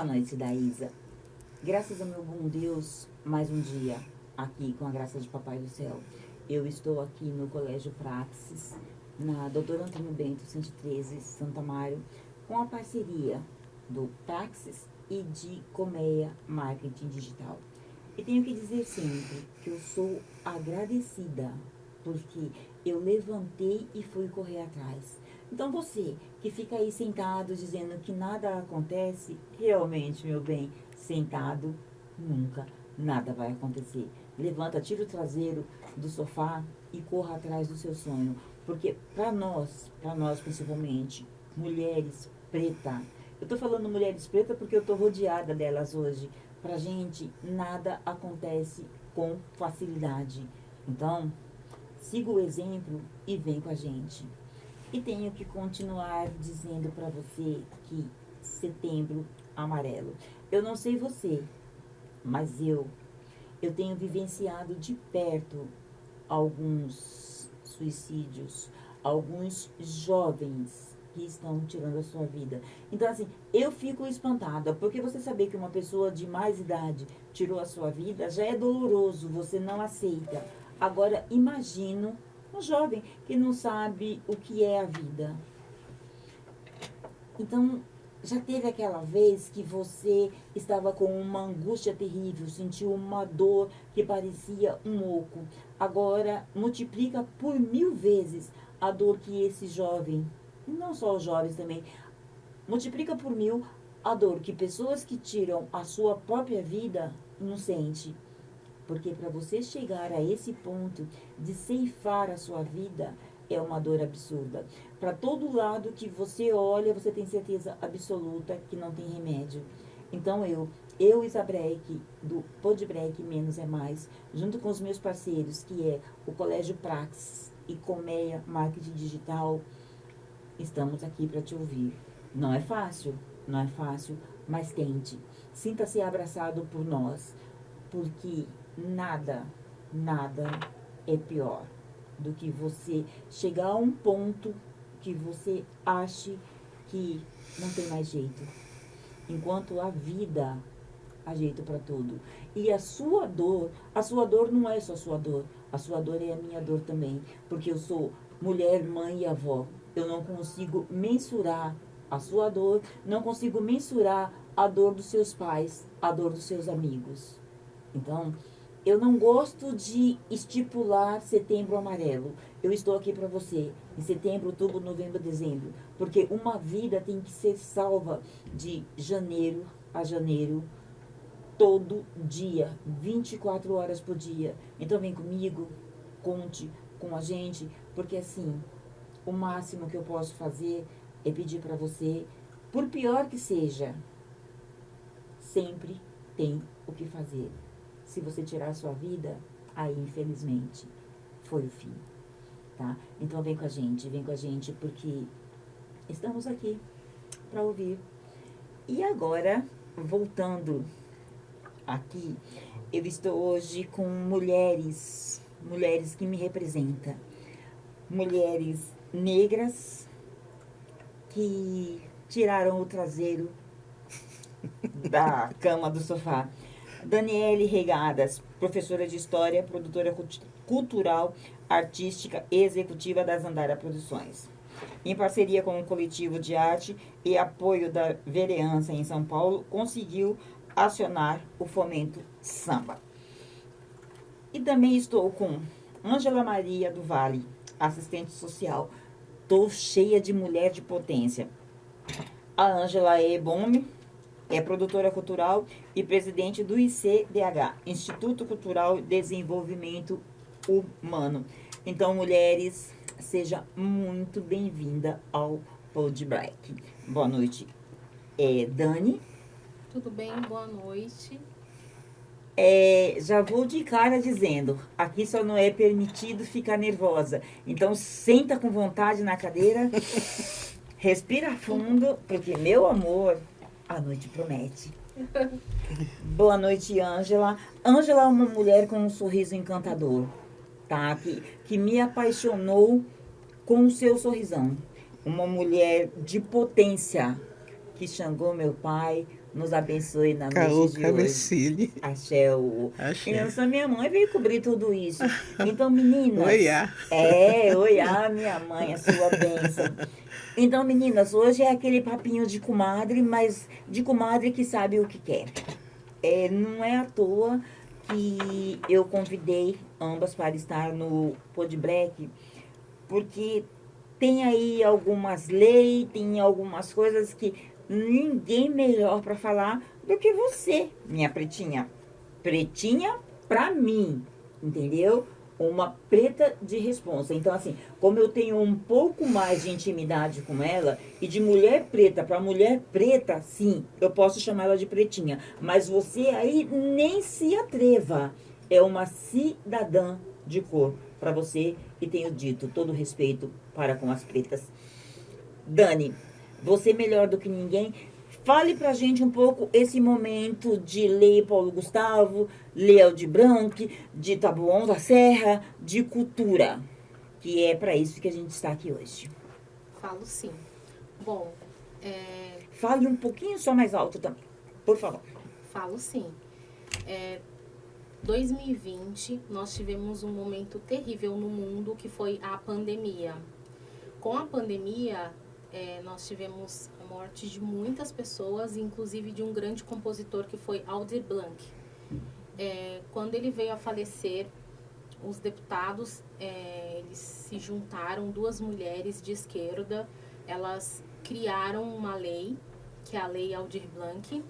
Boa noite, Daísa. Graças ao meu bom Deus, mais um dia aqui com a graça de Papai do Céu. Eu estou aqui no Colégio Praxis, na Dr. Antônio Bento 113, Santa Mário, com a parceria do Praxis e de Colmeia Marketing Digital. E tenho que dizer sempre que eu sou agradecida, porque eu levantei e fui correr atrás. Então você que fica aí sentado dizendo que nada acontece, realmente, meu bem, sentado, nunca nada vai acontecer. Levanta, tira o traseiro do sofá e corra atrás do seu sonho. Porque para nós principalmente, mulheres preta, eu tô falando mulheres preta porque eu tô rodeada delas hoje. Pra gente, nada acontece com facilidade. Então, siga o exemplo e vem com a gente. E tenho que continuar dizendo para você que Setembro Amarelo. Eu não sei você, mas eu tenho vivenciado de perto alguns suicídios, alguns jovens que estão tirando a sua vida. Então, assim, eu fico espantada, porque você saber que uma pessoa de mais idade tirou a sua vida já é doloroso, você não aceita. Agora, imagino um jovem que não sabe o que é a vida. Então, já teve aquela vez que você estava com uma angústia terrível, sentiu uma dor que parecia um oco. Agora, multiplica por 1000 vezes a dor que esse jovem, e não só os jovens também, multiplica por 1000 a dor que pessoas que tiram a sua própria vida não sentem. Porque para você chegar a esse ponto de ceifar a sua vida, é uma dor absurda. Para todo lado que você olha, você tem certeza absoluta que não tem remédio. Então Isabreque, do Podbreak Menos é Mais, junto com os meus parceiros, que é o Colégio Praxis e Colmeia Marketing Digital, estamos aqui para te ouvir. Não é fácil, mas tente. Sinta-se abraçado por nós, porque nada é pior do que você chegar a um ponto que você ache que não tem mais jeito. Enquanto a vida há jeito para tudo. E a sua dor não é só a sua dor é a minha dor também. Porque eu sou mulher, mãe e avó. Eu não consigo mensurar a sua dor, não consigo mensurar a dor dos seus pais, a dor dos seus amigos. Então, eu não gosto de estipular Setembro Amarelo. Eu estou aqui para você em setembro, outubro, novembro, dezembro. Porque uma vida tem que ser salva de janeiro a janeiro, todo dia, 24 horas por dia. Então vem comigo, conte com a gente, porque assim, o máximo que eu posso fazer é pedir para você, por pior que seja, sempre tem o que fazer. Se você tirar a sua vida, aí infelizmente foi o fim, tá? Então vem com a gente, porque estamos aqui para ouvir. E agora, voltando aqui, eu estou hoje com mulheres que me representam. Mulheres negras que tiraram o traseiro da cama, do sofá. Daniele Regadas, professora de História, produtora cultural, artística e executiva das Andara Produções. Em parceria com o coletivo de arte e apoio da vereança em São Paulo, conseguiu acionar o Fomento Samba. E também estou com Ângela Maria do Vale, assistente social. Estou cheia de mulher de potência. A Ângela Ebome é produtora cultural e presidente do ICDH, Instituto Cultural de Desenvolvimento Humano. Então, mulheres, seja muito bem-vinda ao Podbreak. Boa noite, Dani. Tudo bem? Boa noite. Já vou de cara dizendo, aqui só não é permitido ficar nervosa. Então, senta com vontade na cadeira, respira fundo, porque, meu amor, a noite promete. Boa noite, Ângela. Ângela é uma mulher com um sorriso encantador, tá? Que me apaixonou com o seu sorrisão. Uma mulher de potência que Xangô, meu pai, nos abençoe na noite de hoje. Axé. Criança, minha mãe veio cobrir tudo isso. Então, meninas... Oiá. Oiá, minha mãe, a sua bênção. Então, meninas, hoje é aquele papinho de comadre, mas de comadre que sabe o que quer. Não é à toa que eu convidei ambas para estar no Pod Black, porque tem aí algumas leis, tem algumas coisas que ninguém melhor para falar do que você, minha pretinha. Pretinha pra mim, entendeu? Uma preta de responsa. Então, assim, como eu tenho um pouco mais de intimidade com ela, e de mulher preta para mulher preta, sim, eu posso chamar ela de pretinha. Mas você aí nem se atreva. É uma cidadã de cor para você, e tenho dito todo respeito para com as pretas. Dani, você melhor do que ninguém, fale pra gente um pouco esse momento de Lei Paulo Gustavo, Lei Aldir Blanc, de Taboão da Serra, de cultura, que é para isso que a gente está aqui hoje. Falo sim. Bom, Fale um pouquinho só mais alto também, por favor. Falo sim. 2020, nós tivemos um momento terrível no mundo, que foi a pandemia. Com a pandemia, nós tivemos a morte de muitas pessoas, inclusive de um grande compositor que foi Aldir Blanc. Quando ele veio a falecer, os deputados, eles se juntaram, duas mulheres de esquerda, elas criaram uma lei, que é a Lei Aldir Blanc,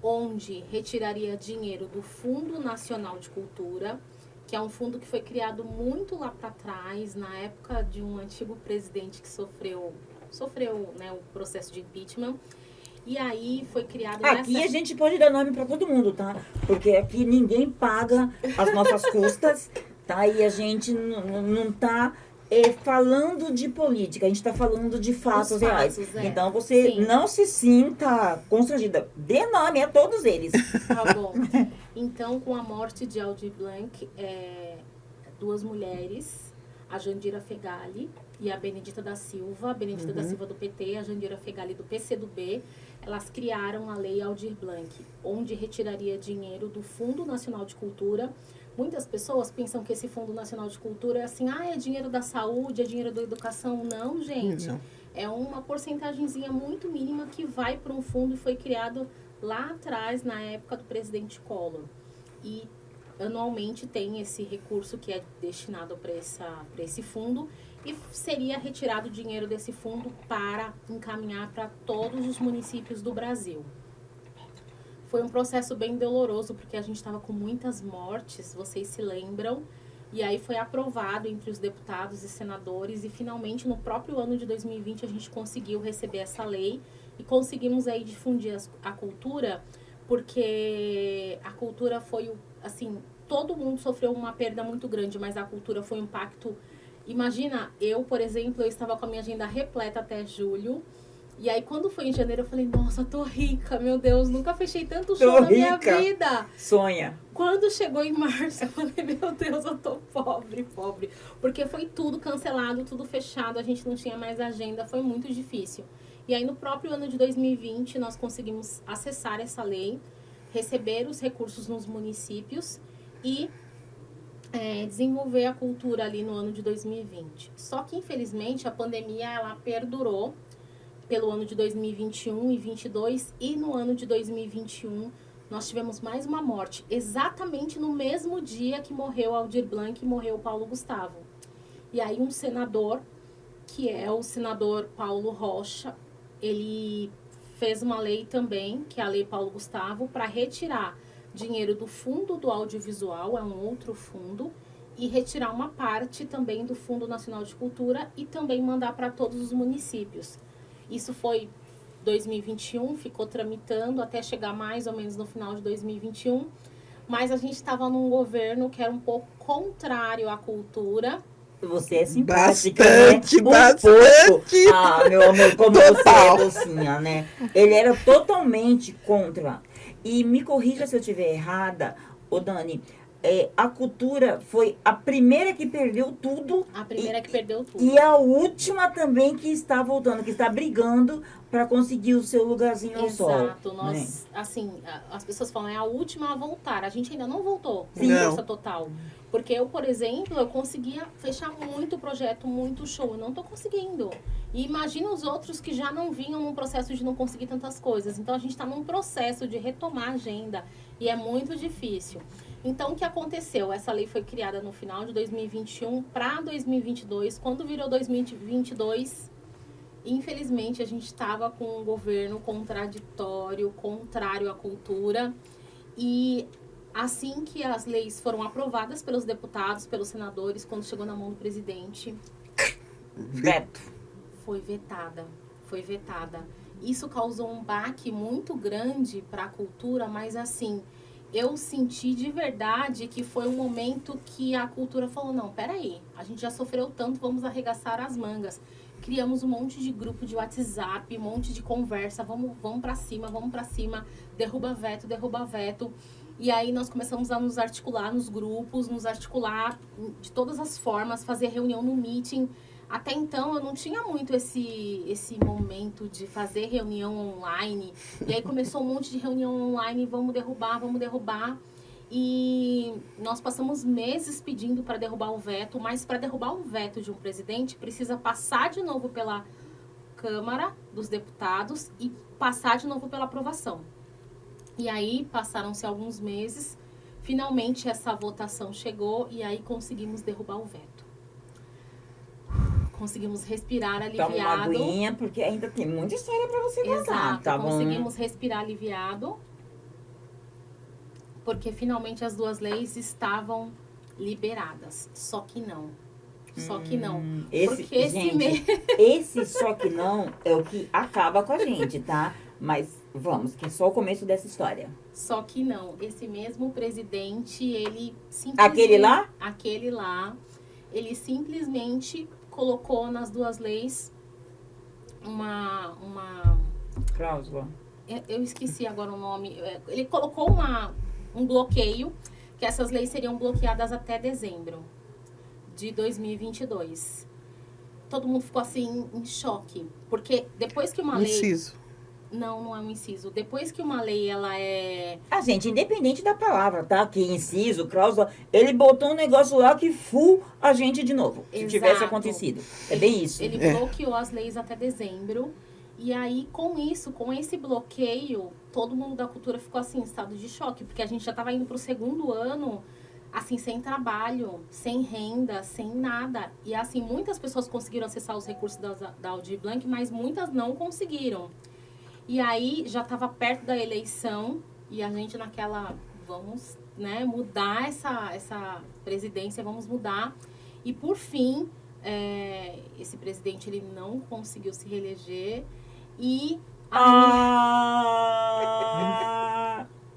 onde retiraria dinheiro do Fundo Nacional de Cultura, que é um fundo que foi criado muito lá para trás, na época de um antigo presidente que sofreu, né, o processo de impeachment. E aí foi criado... Aqui a gente pode dar nome para todo mundo, tá? Porque aqui ninguém paga as nossas custas, tá? E a gente não tá falando de política, a gente está falando de fatos reais. Então você não se sinta constrangida. Dê nome a todos eles. Tá bom. Então, com a morte de Aldir Blanc, duas mulheres, a Jandira Fegali e a Benedita da Silva, da Silva do PT, a Jandira Fegali do PCdoB, elas criaram a Lei Aldir Blanc, onde retiraria dinheiro do Fundo Nacional de Cultura. Muitas pessoas pensam que esse Fundo Nacional de Cultura é assim, é dinheiro da saúde, é dinheiro da educação. Não, gente. Não. É uma porcentagemzinha muito mínima que vai para um fundo e foi criado lá atrás, na época do presidente Collor. E anualmente tem esse recurso que é destinado para esse fundo, e seria retirado dinheiro desse fundo para encaminhar para todos os municípios do Brasil. Foi um processo bem doloroso, porque a gente estava com muitas mortes, vocês se lembram, e aí foi aprovado entre os deputados e senadores, e finalmente no próprio ano de 2020 a gente conseguiu receber essa lei, e conseguimos aí difundir a cultura, porque a cultura foi, assim, todo mundo sofreu uma perda muito grande, mas a cultura foi um impacto. Imagina, eu, por exemplo, eu estava com a minha agenda repleta até julho, e aí, quando foi em janeiro, eu falei, nossa, tô rica, meu Deus, nunca fechei tanto show na minha vida. Sonha. Quando chegou em março, eu falei, meu Deus, eu tô pobre. Porque foi tudo cancelado, tudo fechado, a gente não tinha mais agenda, foi muito difícil. E aí, no próprio ano de 2020, nós conseguimos acessar essa lei, receber os recursos nos municípios e desenvolver a cultura ali no ano de 2020. Só que, infelizmente, a pandemia, ela perdurou pelo ano de 2021 e 2022, e no ano de 2021 nós tivemos mais uma morte, exatamente no mesmo dia que morreu Aldir Blanc e morreu Paulo Gustavo. E aí um senador, que é o senador Paulo Rocha, ele fez uma lei também, que é a Lei Paulo Gustavo, para retirar dinheiro do Fundo do Audiovisual, é um outro fundo, e retirar uma parte também do Fundo Nacional de Cultura e também mandar para todos os municípios. Isso foi 2021, ficou tramitando até chegar mais ou menos no final de 2021. Mas a gente estava num governo que era um pouco contrário à cultura. Você é simpática, bastante, né? Bastante. Meu amor, como você é docinha, né? Ele era totalmente contra. E me corrija se eu estiver errada, ô Dani, a cultura foi a primeira que perdeu tudo. A primeira que perdeu tudo. E a última também que está voltando, que está brigando para conseguir o seu lugarzinho ao sol. Exato. Nós, assim, as pessoas falam, é a última a voltar. A gente ainda não voltou com Sim. força total. Porque eu, por exemplo, eu conseguia fechar muito projeto, muito show. Eu não tô conseguindo. E imagina os outros que já não vinham num processo de não conseguir tantas coisas. Então, a gente está num processo de retomar a agenda. E é muito difícil. Então, o que aconteceu? Essa lei foi criada no final de 2021 para 2022. Quando virou 2022, infelizmente, a gente estava com um governo contraditório, contrário à cultura. E assim que as leis foram aprovadas pelos deputados, pelos senadores, quando chegou na mão do presidente, Veto. foi vetada. Foi vetada. Isso causou um baque muito grande para a cultura, mas assim, eu senti de verdade que foi um momento que a cultura falou, não, peraí, a gente já sofreu tanto, vamos arregaçar as mangas. Criamos um monte de grupo de WhatsApp, um monte de conversa, vamos pra cima, derruba veto. E aí nós começamos a nos articular nos grupos, nos articular de todas as formas, fazer reunião no meeting. Até então eu não tinha muito esse momento de fazer reunião online. E aí começou um monte de reunião online, vamos derrubar. E nós passamos meses pedindo para derrubar o veto, mas para derrubar um veto de um presidente precisa passar de novo pela Câmara dos Deputados e passar de novo pela aprovação. E aí passaram-se alguns meses, finalmente essa votação chegou e aí conseguimos derrubar o veto. Conseguimos respirar aliviado. Toma uma aguinha, porque ainda tem muita história para você contar. Exato, Tá bom? conseguimos respirar aliviado. Porque finalmente as duas leis estavam liberadas. Só que não. Só que não. Porque gente, esse só que não é o que acaba com a gente, tá? Mas vamos, que é só o começo dessa história. Só que não. Esse mesmo presidente, ele simplesmente... Aquele lá? Aquele lá. Ele simplesmente colocou nas duas leis uma cláusula. Eu esqueci agora o nome. Ele colocou um bloqueio, que essas leis seriam bloqueadas até dezembro de 2022. Todo mundo ficou assim em choque, porque depois que uma lei... Inciso. Não é um inciso. Depois que uma lei, ela é... Gente, independente da palavra, tá? Que inciso, cláusula, ele botou um negócio lá que full a gente de novo, se Exato. tivesse acontecido. É bem isso. Ele bloqueou as leis até dezembro. E aí, com isso, com esse bloqueio, todo mundo da cultura ficou assim, em estado de choque. Porque a gente já estava indo para o segundo ano, assim, sem trabalho, sem renda, sem nada. E assim, muitas pessoas conseguiram acessar os recursos da Aldir Blanc, mas muitas não conseguiram. E aí, já estava perto da eleição, e a gente naquela, vamos, né, mudar essa presidência, vamos mudar. E, por fim, esse presidente, ele não conseguiu se reeleger. E...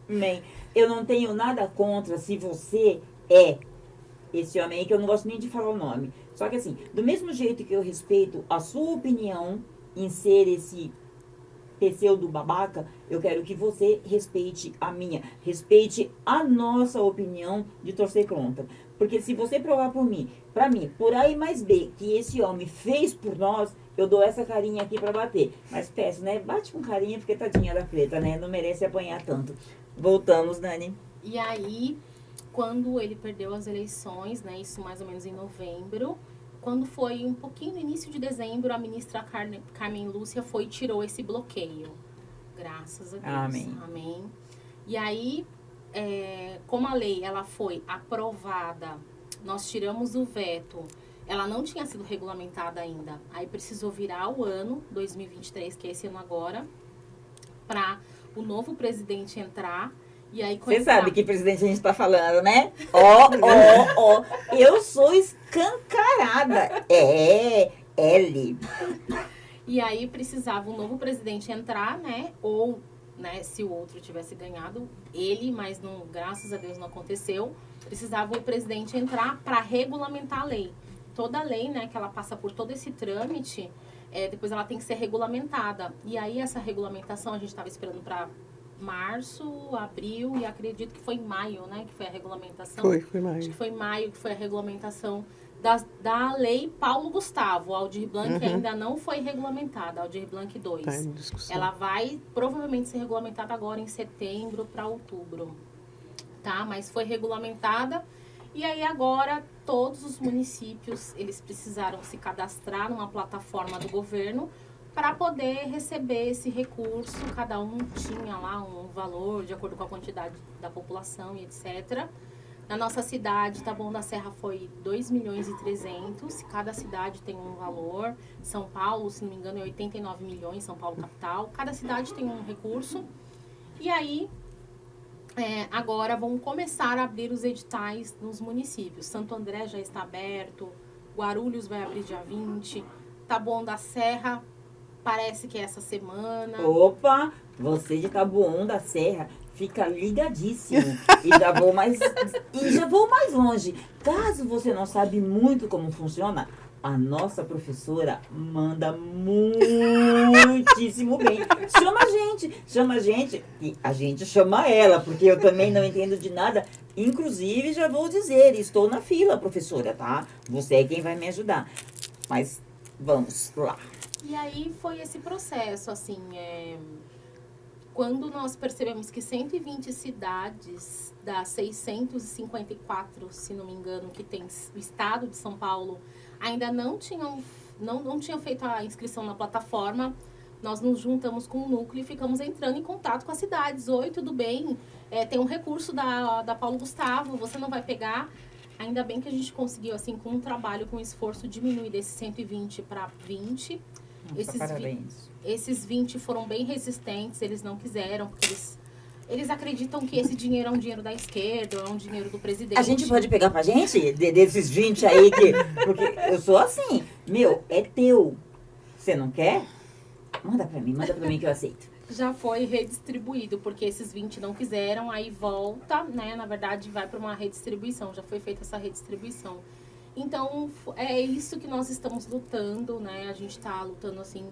Amém. Eu não tenho nada contra se você é esse homem aí, que eu não gosto nem de falar o nome. Só que assim, do mesmo jeito que eu respeito a sua opinião em ser esse pseudo babaca, eu quero que você respeite a minha. Respeite a nossa opinião de torcer contra. Porque se você provar pra mim, por A e mais B, que esse homem fez por nós, eu dou essa carinha aqui pra bater. Mas peço, né? Bate com carinha, porque tadinha da preta, né? Não merece apanhar tanto. Voltamos, Dani. E aí, quando ele perdeu as eleições, né? Isso mais ou menos em novembro. Quando foi um pouquinho no início de dezembro, a ministra Carmen Lúcia foi e tirou esse bloqueio. Graças a Deus. Amém. Amém. E aí, como a lei ela foi aprovada, nós tiramos o veto, ela não tinha sido regulamentada ainda. Aí precisou virar o ano 2023, que é esse ano agora, para o novo presidente entrar. E aí, você sabe que presidente a gente tá falando, né? Ó. Eu sou escancarada. L. E aí precisava um novo presidente entrar, né? Ou, né, se o outro tivesse ganhado, ele, mas não, graças a Deus não aconteceu. Precisava o presidente entrar para regulamentar a lei. Toda lei, né, que ela passa por todo esse trâmite, depois ela tem que ser regulamentada. E aí essa regulamentação a gente estava esperando para março, abril e acredito que foi em maio, né? Que foi a regulamentação. Foi maio. Acho que foi em maio que foi a regulamentação da lei Paulo Gustavo. A Aldir Blanc ainda não foi regulamentada, a Aldir Blanc 2. Tá em discussão. Ela vai provavelmente ser regulamentada agora em setembro para outubro, tá? Mas foi regulamentada e aí agora todos os municípios, eles precisaram se cadastrar numa plataforma do governo para poder receber esse recurso. Cada um tinha lá um valor de acordo com a quantidade da população e etc. Na nossa cidade, Taboão da Serra foi 2.300.000. Cada cidade tem um valor. São Paulo, se não me engano, é 89 milhões, São Paulo capital. Cada cidade tem um recurso. E aí, agora vão começar a abrir os editais nos municípios. Santo André já está aberto, Guarulhos vai abrir dia 20, Taboão da Serra parece que é essa semana. Opa, você de Taboão da Serra fica ligadíssimo. E já vou mais longe. Caso você não sabe muito como funciona, a nossa professora manda muitíssimo bem. Chama a gente. E a gente chama ela, porque eu também não entendo de nada. Inclusive, já vou dizer, estou na fila, professora, tá? Você é quem vai me ajudar. Mas vamos lá. E aí foi esse processo, assim, quando nós percebemos que 120 cidades das 654, se não me engano, que tem o estado de São Paulo, ainda não tinham feito a inscrição na plataforma, nós nos juntamos com o núcleo e ficamos entrando em contato com as cidades. Oi, tudo bem? Tem um recurso da Paulo Gustavo, você não vai pegar? Ainda bem que a gente conseguiu, assim, com um trabalho, com um esforço, diminuir desses 120 para 20. Parabéns. Esses 20 foram bem resistentes, eles não quiseram, porque eles acreditam que esse dinheiro é um dinheiro da esquerda, é um dinheiro do presidente. A gente pode pegar pra gente? Desses 20 aí que... Porque eu sou assim. Meu, é teu. Você não quer? Manda pra mim que eu aceito. Já foi redistribuído, porque esses 20 não quiseram, aí volta, né? Na verdade, vai para uma redistribuição. Já foi feita essa redistribuição. Então, é isso que nós estamos lutando, né? A gente está lutando, assim,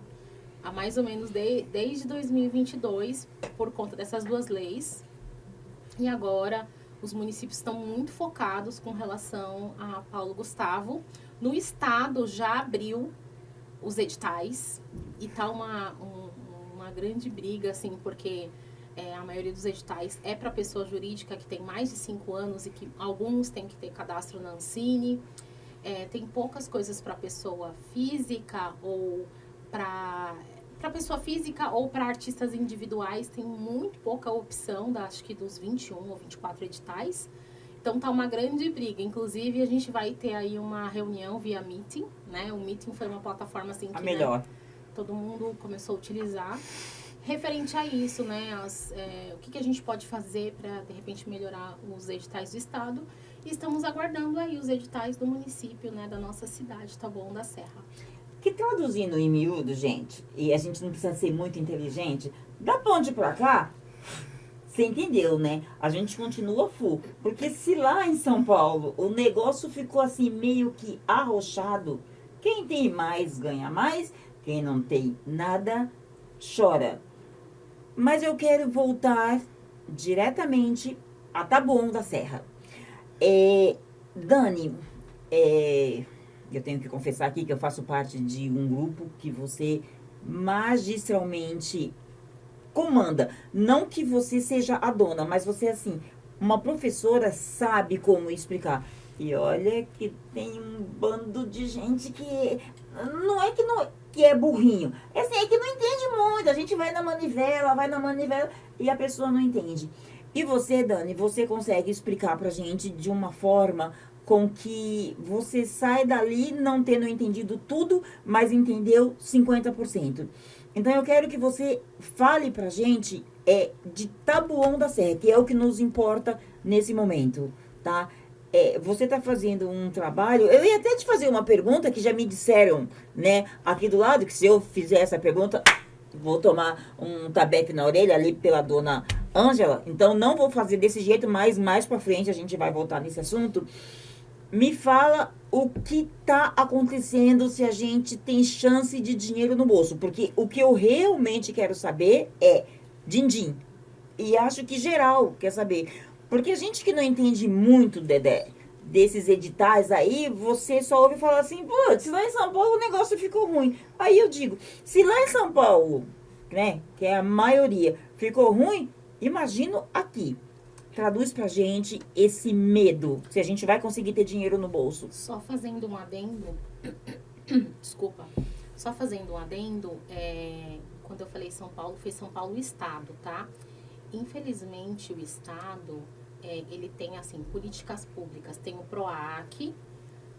há mais ou menos desde 2022, por conta dessas duas leis. E agora, os municípios estão muito focados com relação a Paulo Gustavo. No estado, já abriu os editais e tá uma grande briga, assim, porque a maioria dos editais é para pessoa jurídica que tem mais de 5 anos e que alguns têm que ter cadastro na Ancine. Tem poucas coisas para pessoa física ou para pessoa física ou para artistas individuais. Tem muito pouca opção, acho que dos 21 ou 24 editais. Então tá uma grande briga. Inclusive, a gente vai ter aí uma reunião via Meeting, né? O Meeting foi uma plataforma assim que, melhor. Né, todo mundo começou a utilizar. Referente a isso, né? O que a gente pode fazer para, de repente, melhorar os editais do estado. E estamos aguardando aí os editais do município, né? Da nossa cidade, Taboão da Serra. Que traduzindo em miúdo, gente, e a gente não precisa ser muito inteligente, da ponte pra cá, você entendeu, né? A gente continua full. Porque se lá em São Paulo o negócio ficou assim meio que arrochado, quem tem mais ganha mais, quem não tem nada chora. Mas eu quero voltar diretamente a Taboão da Serra. Dani, eu tenho que confessar aqui que eu faço parte de um grupo que você magistralmente comanda. Não que você seja a dona, mas você, assim, uma professora sabe como explicar. E olha que tem um bando de gente que não é que é burrinho. É assim, é que não entende muito. A gente vai na manivela e a pessoa não entende. E você, Dani, você consegue explicar pra gente de uma forma com que você sai dali não tendo entendido tudo, mas entendeu 50%. Então, eu quero que você fale pra gente de Taboão da Serra, que é o que nos importa nesse momento, tá? Você está fazendo um trabalho... Eu ia até te fazer uma pergunta que já me disseram, né, aqui do lado, que se eu fizer essa pergunta, vou tomar um tabefe na orelha ali pela dona Ângela. Então, não vou fazer desse jeito, mas mais pra frente a gente vai voltar nesse assunto. Me fala o que está acontecendo, se a gente tem chance de dinheiro no bolso. Porque o que eu realmente quero saber é, din-din, E acho que geral quer saber. Porque a gente que não entende muito, Dedé, desses editais aí, você só ouve falar assim, putz, lá em São Paulo o negócio ficou ruim. Aí eu digo, se lá em São Paulo, né, que é a maioria, ficou ruim, imagino aqui. Traduz pra gente esse medo, se a gente vai conseguir ter dinheiro no bolso. Só fazendo um adendo, desculpa, só fazendo um adendo, quando eu falei São Paulo, foi São Paulo Estado, tá? Infelizmente, o Estado, ele tem, assim, políticas públicas. Tem o PROAC,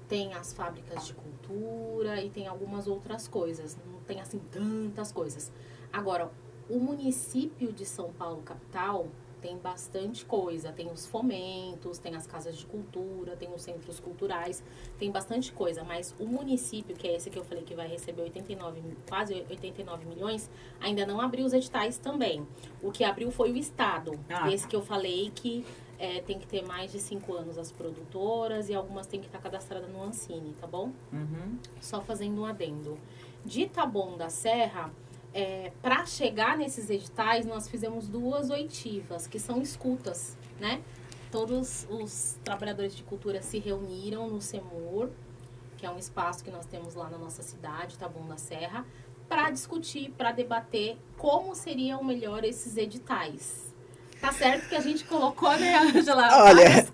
tem as fábricas de cultura e tem algumas outras coisas. Não tem, assim, tantas coisas. Agora, o município de São Paulo, capital, tem bastante coisa. Tem os fomentos, tem as casas de cultura, tem os centros culturais, tem bastante coisa. Mas o município, que é esse que eu falei que vai receber quase 89 milhões, ainda não abriu os editais também. O que abriu foi o Estado. Esse que eu falei que tem que ter mais de 5 anos as produtoras e algumas tem que estar cadastradas no Ancine, tá bom? Uhum. Só fazendo um adendo. De Taboão da Serra, para chegar nesses editais, nós fizemos 2 oitivas, que são escutas, né? Todos os trabalhadores de cultura se reuniram no CEMUR, que é um espaço que nós temos lá na nossa cidade, Taboão da Serra, para discutir, para debater como seriam melhor esses editais. Tá certo que a gente colocou, né, Ângela? Olha,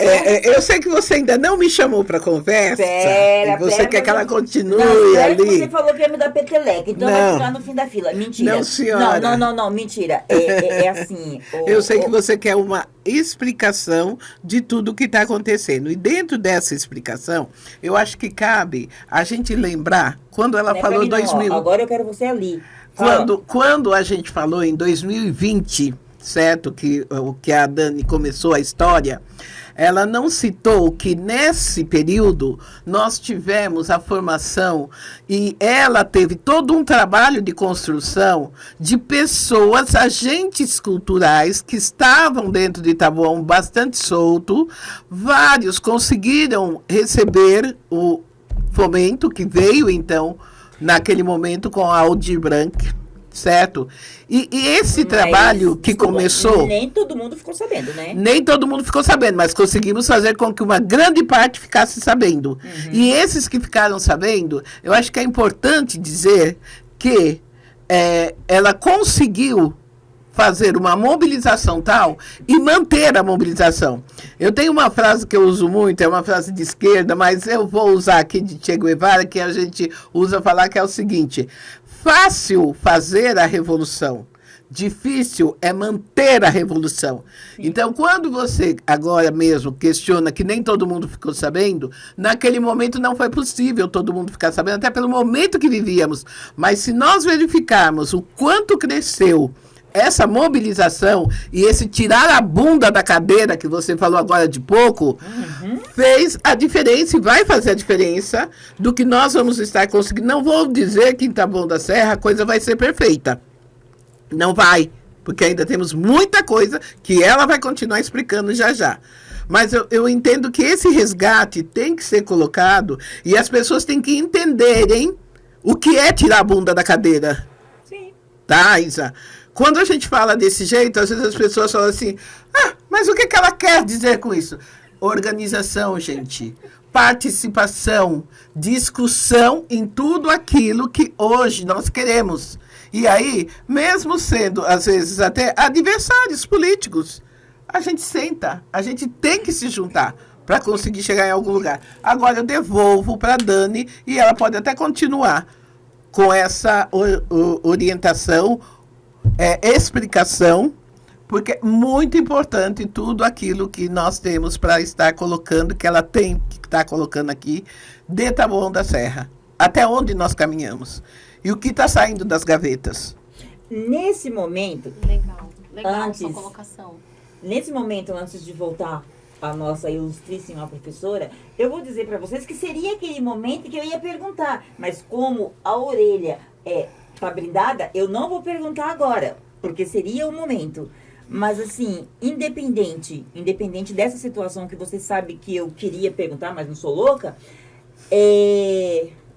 eu sei que você ainda não me chamou para conversa. E você quer que ela continue ali. Você falou que ia me dar peteleca, então vai ficar no fim da fila. Mentira. Não, senhora. Não, mentira. É assim. Eu sei que você quer uma explicação de tudo o que está acontecendo. E dentro dessa explicação, eu acho que cabe a gente lembrar, quando ela falou 2000... Agora eu quero você ali. Quando a gente falou em 2020... certo? Que a Dani começou a história, ela não citou que nesse período nós tivemos a formação e ela teve todo um trabalho de construção de pessoas, agentes culturais que estavam dentro de Taboão bastante solto, vários conseguiram receber o fomento que veio então naquele momento com a Aldir Blanc, certo? E esse trabalho que começou... Nem todo mundo ficou sabendo, né? Nem todo mundo ficou sabendo, mas conseguimos fazer com que uma grande parte ficasse sabendo. Uhum. E esses que ficaram sabendo, eu acho que é importante dizer que ela conseguiu fazer uma mobilização tal e manter a mobilização. Eu tenho uma frase que eu uso muito, é uma frase de esquerda, mas eu vou usar aqui de Che Guevara, que a gente usa falar, que é o seguinte: fácil fazer a revolução, difícil é manter a revolução. Sim. Então, quando você agora mesmo questiona que nem todo mundo ficou sabendo, naquele momento não foi possível todo mundo ficar sabendo, até pelo momento que vivíamos. Mas se nós verificarmos o quanto cresceu essa mobilização e esse tirar a bunda da cadeira que você falou agora de pouco, fez a diferença e vai fazer a diferença do que nós vamos estar conseguindo. Não vou dizer que em Taboão da Serra a coisa vai ser perfeita. Não vai, porque ainda temos muita coisa que ela vai continuar explicando já já. Mas eu entendo que esse resgate tem que ser colocado e as pessoas têm que entenderem o que é tirar a bunda da cadeira. Sim. Tá, Isa? Quando a gente fala desse jeito, às vezes as pessoas falam assim, mas o que ela quer dizer com isso? Organização, gente. Participação, discussão em tudo aquilo que hoje nós queremos. E aí, mesmo sendo, às vezes, até adversários políticos, a gente senta, a gente tem que se juntar para conseguir chegar em algum lugar. Agora eu devolvo para a Dani e ela pode até continuar com essa orientação, explicação, porque é muito importante tudo aquilo que nós temos para estar colocando, que ela tem que estar colocando aqui, de Taboão da Serra, até onde nós caminhamos, e o que está saindo das gavetas. Nesse momento... Legal sua colocação. Nesse momento, antes de voltar a nossa ilustríssima professora, eu vou dizer para vocês que seria aquele momento que eu ia perguntar, mas como a orelha tá brindada, eu não vou perguntar agora, porque seria o momento. Mas assim, independente dessa situação que você sabe que eu queria perguntar, mas não sou louca,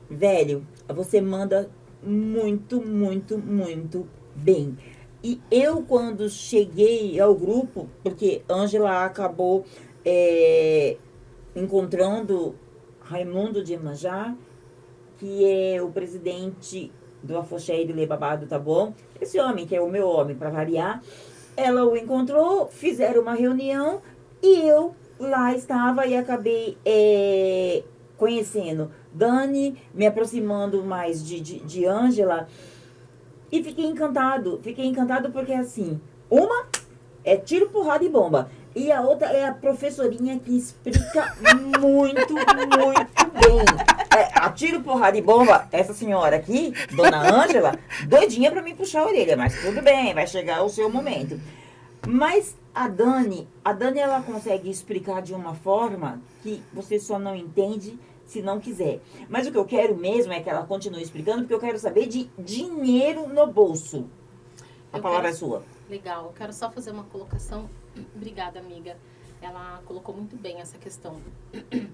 velho, você manda muito, muito, muito bem. E eu, quando cheguei ao grupo, porque Ângela acabou encontrando Raimundo de Iemanjá, que é o presidente do Afoxé e do Lebabá do Taboão, esse homem, que é o meu homem, para variar, ela o encontrou, fizeram uma reunião e eu lá estava e acabei conhecendo Dani, me aproximando mais de Ângela e fiquei encantado porque assim, uma é tiro, porrada e bomba. E a outra é a professorinha que explica muito, muito bem. A tiro, porrada e bomba, essa senhora aqui, Dona Ângela, doidinha pra mim puxar a orelha. Mas tudo bem, vai chegar o seu momento. Mas a Dani ela consegue explicar de uma forma que você só não entende se não quiser. Mas o que eu quero mesmo é que ela continue explicando, porque eu quero saber de dinheiro no bolso. A palavra é sua. Legal, eu quero só fazer uma colocação. Obrigada, amiga. Ela colocou muito bem essa questão.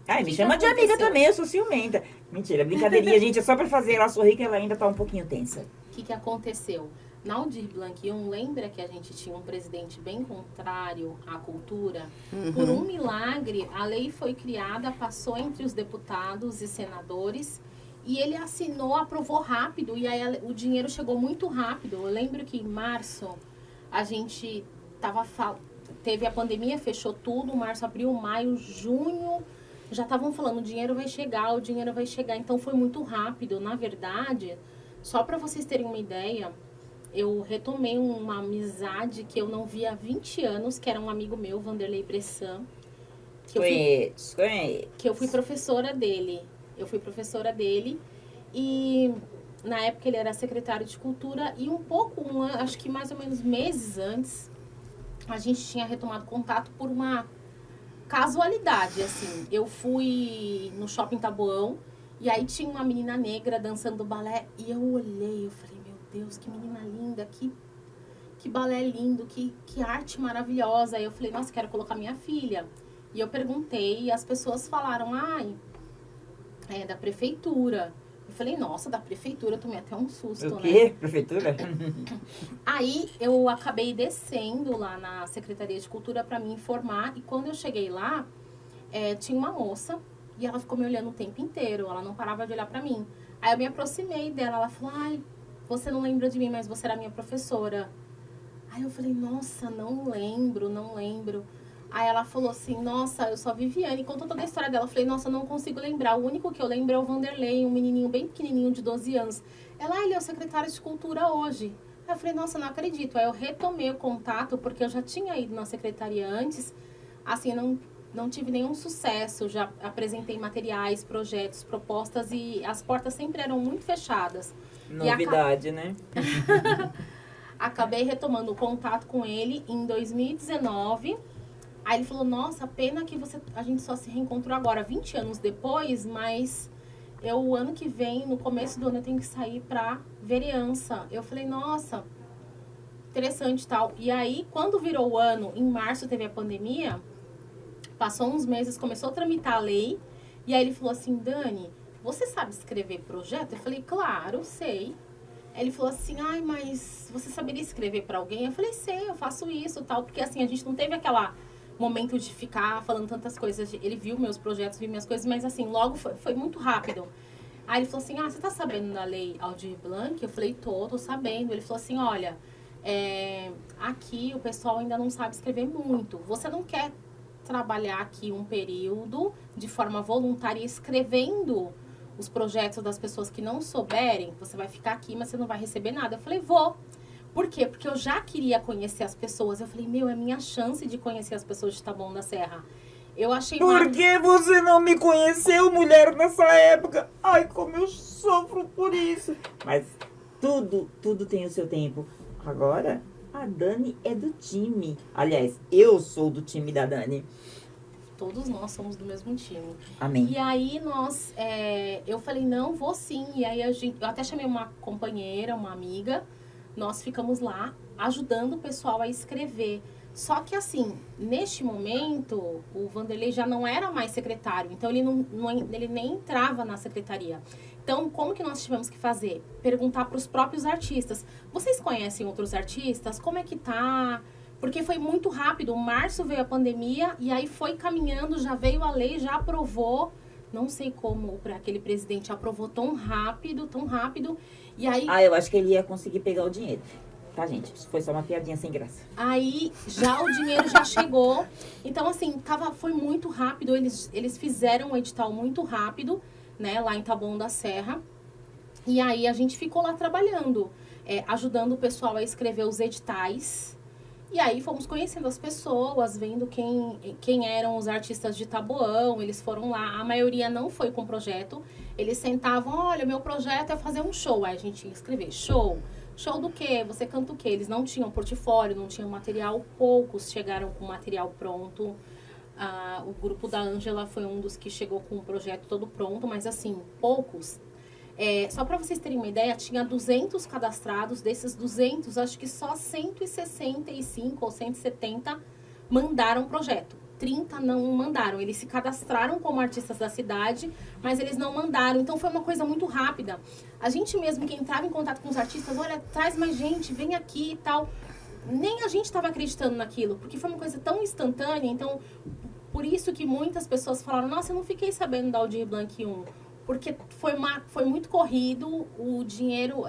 Ai, me chama de amiga também, eu sou ciumenta. Mentira, brincadeirinha, gente, é só pra fazer ela sorrir que ela ainda tá um pouquinho tensa. O que aconteceu? Na Aldir Blanc 1, lembra que a gente tinha um presidente bem contrário à cultura? Uhum. Por um milagre, a lei foi criada, passou entre os deputados e senadores, e ele assinou, aprovou rápido, e aí o dinheiro chegou muito rápido. Eu lembro que em março, a gente teve a pandemia, fechou tudo, março, abril, maio, junho, já estavam falando, o dinheiro vai chegar, então foi muito rápido. Na verdade, só para vocês terem uma ideia, eu retomei uma amizade que eu não via há 20 anos, que era um amigo meu, Vanderlei Bressan, que eu fui professora dele. E na época ele era secretário de cultura e acho que mais ou menos meses antes, a gente tinha retomado contato por uma casualidade, assim. Eu fui no Shopping Taboão e aí tinha uma menina negra dançando balé e eu olhei, eu falei, meu Deus, que menina linda, que balé lindo, que arte maravilhosa. Aí eu falei, nossa, quero colocar minha filha. E eu perguntei e as pessoas falaram, é da prefeitura. Eu falei, nossa, da prefeitura, eu tomei até um susto, né? O quê? Né? Prefeitura? Aí eu acabei descendo lá na Secretaria de Cultura para me informar. E quando eu cheguei lá, tinha uma moça e ela ficou me olhando o tempo inteiro. Ela não parava de olhar para mim. Aí eu me aproximei dela. Ela falou, você não lembra de mim, mas você era minha professora. Aí eu falei, nossa, não lembro. Aí ela falou assim, nossa, eu sou a Viviane. Contou toda a história dela. Eu falei, nossa, eu não consigo lembrar. O único que eu lembro é o Vanderlei, um menininho bem pequenininho de 12 anos. Ele é o secretário de cultura hoje. Aí eu falei, nossa, não acredito. Aí eu retomei o contato, porque eu já tinha ido na secretaria antes. Assim, não tive nenhum sucesso. Já apresentei materiais, projetos, propostas e as portas sempre eram muito fechadas. Novidade, né? Acabei retomando o contato com ele em 2019. Aí ele falou, nossa, pena que a gente só se reencontrou agora, 20 anos depois, mas o ano que vem, no começo do ano, eu tenho que sair pra vereança. Eu falei, nossa, interessante e tal. E aí, quando virou o ano, em março teve a pandemia, passou uns meses, começou a tramitar a lei, e aí ele falou assim, Dani, você sabe escrever projeto? Eu falei, claro, sei. Aí ele falou assim, mas você saberia escrever pra alguém? Eu falei, sei, eu faço isso e tal, porque assim, a gente não teve aquela momento de ficar falando tantas coisas. Ele viu meus projetos, viu minhas coisas, mas assim, logo foi muito rápido. Aí ele falou assim, você tá sabendo da lei Aldir Blanc? Eu falei, tô sabendo. Ele falou assim, olha, aqui o pessoal ainda não sabe escrever muito. Você não quer trabalhar aqui um período de forma voluntária escrevendo os projetos das pessoas que não souberem? Você vai ficar aqui, mas você não vai receber nada. Eu falei, vou. Por quê? Porque eu já queria conhecer as pessoas. Eu falei, é minha chance de conhecer as pessoas de Taboão da Serra. Eu achei... Por que você não me conheceu, mulher, nessa época? Ai, como eu sofro por isso. Mas tudo tem o seu tempo. Agora, a Dani é do time. Aliás, eu sou do time da Dani. Todos nós somos do mesmo time. Amém. E aí eu falei, não, vou sim. E aí eu até chamei uma companheira, uma amiga. Nós ficamos lá ajudando o pessoal a escrever. Só que assim, neste momento, o Vanderlei já não era mais secretário. Então ele nem entrava na secretaria. Então, como que nós tivemos que fazer? Perguntar para os próprios artistas. Vocês conhecem outros artistas? Como é que tá? Porque foi muito rápido. Em março veio a pandemia e aí foi caminhando, já veio a lei, já aprovou. Não sei como aquele presidente aprovou tão rápido. E aí... eu acho que ele ia conseguir pegar o dinheiro. Tá, gente? Foi só uma piadinha sem graça. Aí, já o dinheiro já chegou. Então, assim, foi muito rápido. Eles fizeram um edital muito rápido, né? Lá em Taboão da Serra. E aí, a gente ficou lá trabalhando. Ajudando o pessoal a escrever os editais. E aí, fomos conhecendo as pessoas, vendo quem eram os artistas de Taboão. Eles foram lá. A maioria não foi com projeto. Eles sentavam, olha, meu projeto é fazer um show. Aí, a gente ia escrever, show. Show do quê? Você canta o quê? Eles não tinham portfólio, não tinham material. Poucos chegaram com material pronto. O grupo da Ângela foi um dos que chegou com o projeto todo pronto, mas assim, poucos. Só para vocês terem uma ideia, tinha 200 cadastrados. Desses 200, acho que só 165 ou 170 mandaram o projeto. 30 não mandaram. Eles se cadastraram como artistas da cidade, mas eles não mandaram. Então, foi uma coisa muito rápida. A gente mesmo que entrava em contato com os artistas, olha, traz mais gente, vem aqui e tal. Nem a gente estava acreditando naquilo, porque foi uma coisa tão instantânea. Então, por isso que muitas pessoas falaram, nossa, eu não fiquei sabendo da Aldir Blanc 1. Porque foi muito corrido, o dinheiro...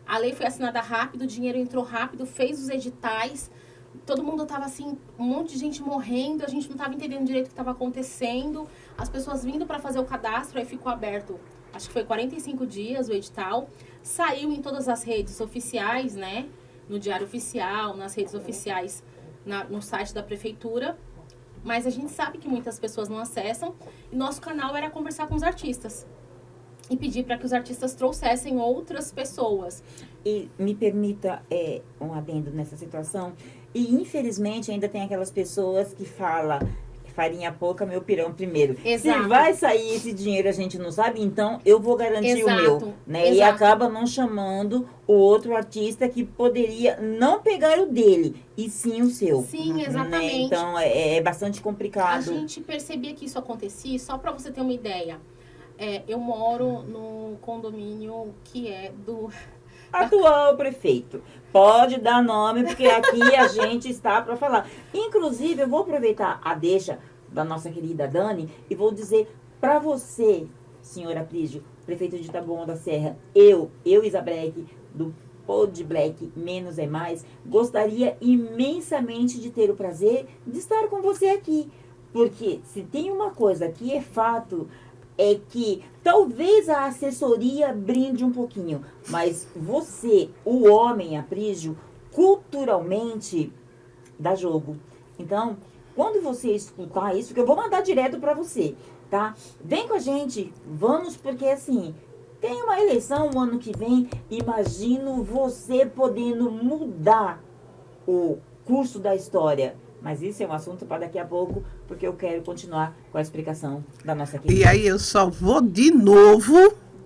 a lei foi assinada rápido, o dinheiro entrou rápido, fez os editais... Todo mundo estava assim, um monte de gente morrendo, a gente não estava entendendo direito o que estava acontecendo. As pessoas vindo para fazer o cadastro, aí ficou aberto, acho que foi 45 dias o edital. Saiu em todas as redes oficiais, né? No Diário Oficial, nas redes oficiais, no site da prefeitura. Mas a gente sabe que muitas pessoas não acessam. E nosso canal era conversar com os artistas. E pedir para que os artistas trouxessem outras pessoas. E me permita um adendo nessa situação. E, infelizmente, ainda tem aquelas pessoas que falam farinha pouca, meu pirão primeiro. Exato. Se vai sair esse dinheiro, a gente não sabe, então eu vou garantir o meu. Né? Exato. E acaba não chamando o outro artista que poderia não pegar o dele, e sim o seu. Sim, exatamente. Né? Então, é bastante complicado. A gente percebia que isso acontecia, só para você ter uma ideia. Eu moro no condomínio que é do... Atual prefeito. Pode dar nome, porque aqui a gente está para falar. Inclusive, eu vou aproveitar a deixa da nossa querida Dani e vou dizer para você, senhora Prígio, prefeito de Taboão da Serra, eu Isabreck, do Pod Black Menos é Mais, gostaria imensamente de ter o prazer de estar com você aqui. Porque se tem uma coisa que é fato... é que talvez a assessoria brinde um pouquinho, mas você, o homem, Aprígio, culturalmente dá jogo. Então, quando você escutar isso, que eu vou mandar direto para você, tá? Vem com a gente, vamos, porque assim, tem uma eleição o ano que vem, imagino você podendo mudar o curso da história. Mas isso é um assunto para daqui a pouco, porque eu quero continuar com a explicação da nossa querida. E aí eu só vou de novo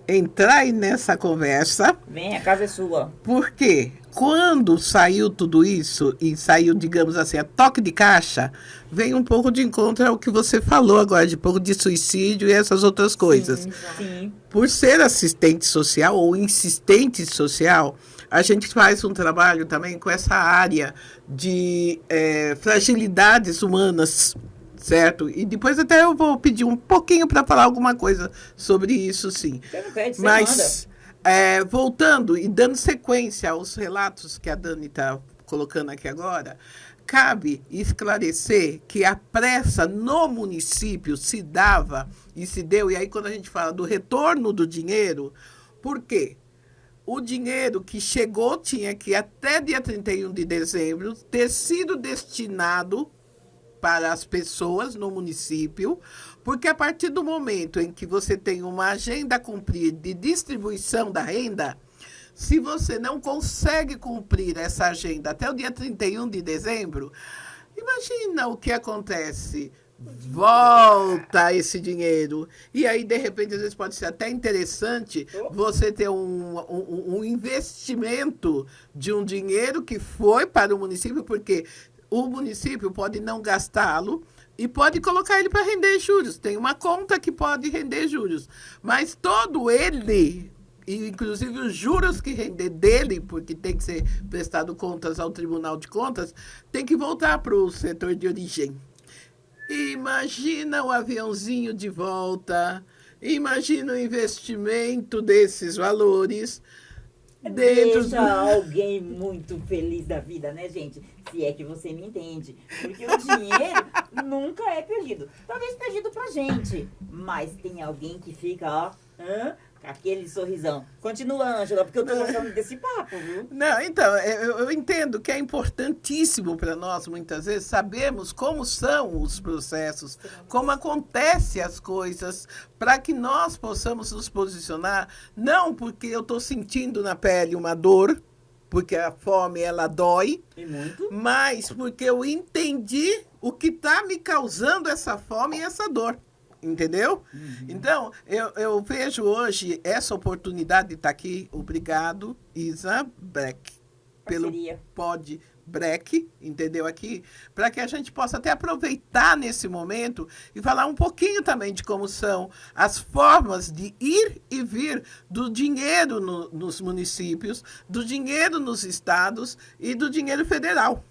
entrar aí nessa conversa. Vem, a casa é sua. Porque quando saiu tudo isso, e saiu, digamos assim, a toque de caixa, veio um pouco de encontro ao que você falou agora, de pouco de suicídio e essas outras coisas. Sim. Por ser assistente social ou insistente social, a gente faz um trabalho também com essa área de fragilidades humanas, certo? E depois até eu vou pedir um pouquinho para falar alguma coisa sobre isso, sim. Você não pede, você Mas, voltando e dando sequência aos relatos que a Dani está colocando aqui agora, cabe esclarecer que a pressa no município se dava e se deu, e aí quando a gente fala do retorno do dinheiro, por quê? O dinheiro que chegou tinha que, até dia 31 de dezembro, ter sido destinado para as pessoas no município, porque a partir do momento em que você tem uma agenda a cumprir de distribuição da renda, se você não consegue cumprir essa agenda até o dia 31 de dezembro, imagina o que acontece. Volta esse dinheiro. E aí, de repente, às vezes pode ser até interessante você ter um investimento de um dinheiro que foi para o município, porque o município pode não gastá-lo e pode colocar ele para render juros. Tem uma conta que pode render juros. Mas todo ele, e inclusive os juros que render dele, porque tem que ser prestado contas ao Tribunal de Contas, tem que voltar para o setor de origem. Imagina o aviãozinho de volta, imagina o investimento desses valores dentro Deixa alguém muito feliz da vida, né, gente? Se é que você me entende. Porque o dinheiro nunca é perdido. Talvez perdido pra gente, mas tem alguém que fica, ó, com aquele sorrisão. Continua, Ângela, porque eu tô gostando desse papo, viu? Não, então, eu entendo que é importantíssimo para nós, muitas vezes, sabermos como são os processos, como acontecem as coisas, para que nós possamos nos posicionar, não porque eu estou sentindo na pele uma dor, porque a fome, ela dói, E muito. mas porque eu entendi o que está me causando essa fome e essa dor. Entendeu? Então, eu vejo hoje essa oportunidade de estar aqui. Obrigado, Isa Breck, pelo Parceria. Pod Breck, entendeu? Aqui, para que a gente possa até aproveitar nesse momento e falar um pouquinho também de como são as formas de ir e vir do dinheiro nos municípios, do dinheiro nos estados e do dinheiro federal.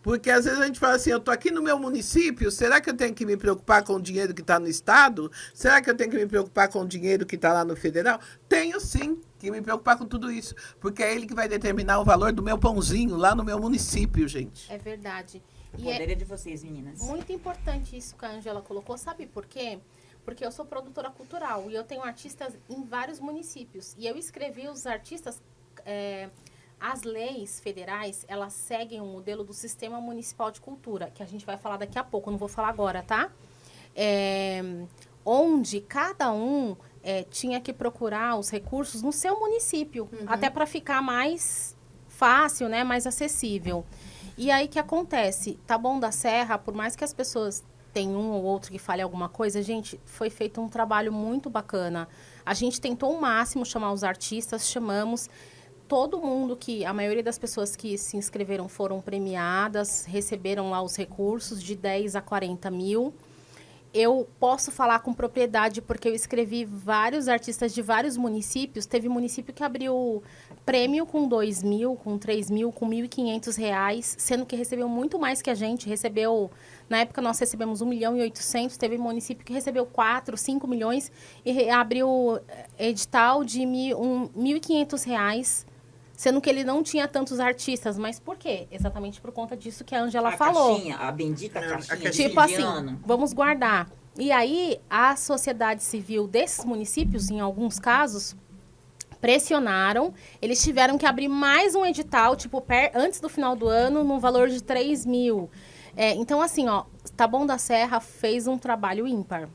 Porque às vezes a gente fala assim, eu estou aqui no meu município, será que eu tenho que me preocupar com o dinheiro que está no estado? Será que eu tenho que me preocupar com o dinheiro que está lá no federal? Tenho sim que me preocupar com tudo isso, porque é ele que vai determinar o valor do meu pãozinho lá no meu município, gente. É verdade. O E poder é de vocês, meninas. muito importante isso que a Ângela colocou, sabe por quê? Porque eu sou produtora cultural e eu tenho artistas em vários municípios. E eu escrevi os artistas... As leis federais, elas seguem o modelo do Sistema Municipal de Cultura, que a gente vai falar daqui a pouco, não vou falar agora, tá? Onde cada um tinha que procurar os recursos no seu município, até para ficar mais fácil, né, mais acessível. E aí, o que acontece? Taboão da Serra, por mais que as pessoas tenham um ou outro que fale alguma coisa, gente, foi feito um trabalho muito bacana. A gente tentou o máximo chamar os artistas, chamamos... Todo mundo a maioria das pessoas que se inscreveram foram premiadas, receberam lá os recursos de 10 a 40 mil. Eu posso falar com propriedade porque eu escrevi vários artistas de vários municípios. Teve município que abriu prêmio com 2 mil, com 3 mil, com 1.500 reais, sendo que recebeu muito mais que a gente. Na época nós recebemos 1.800.000, teve município que recebeu 4, 5 milhões e abriu edital de 1.500 reais. Sendo que ele não tinha tantos artistas. Mas por quê? Exatamente por conta disso que a Ângela falou. Caixinha, a bendita caixinha de Tipo assim, indiano. vamos guardar. E aí, a sociedade civil desses municípios, em alguns casos, pressionaram. Eles tiveram que abrir mais um edital, tipo, antes do final do ano, no valor de 3 mil. Então, assim, ó, Taboão da Serra fez um trabalho ímpar.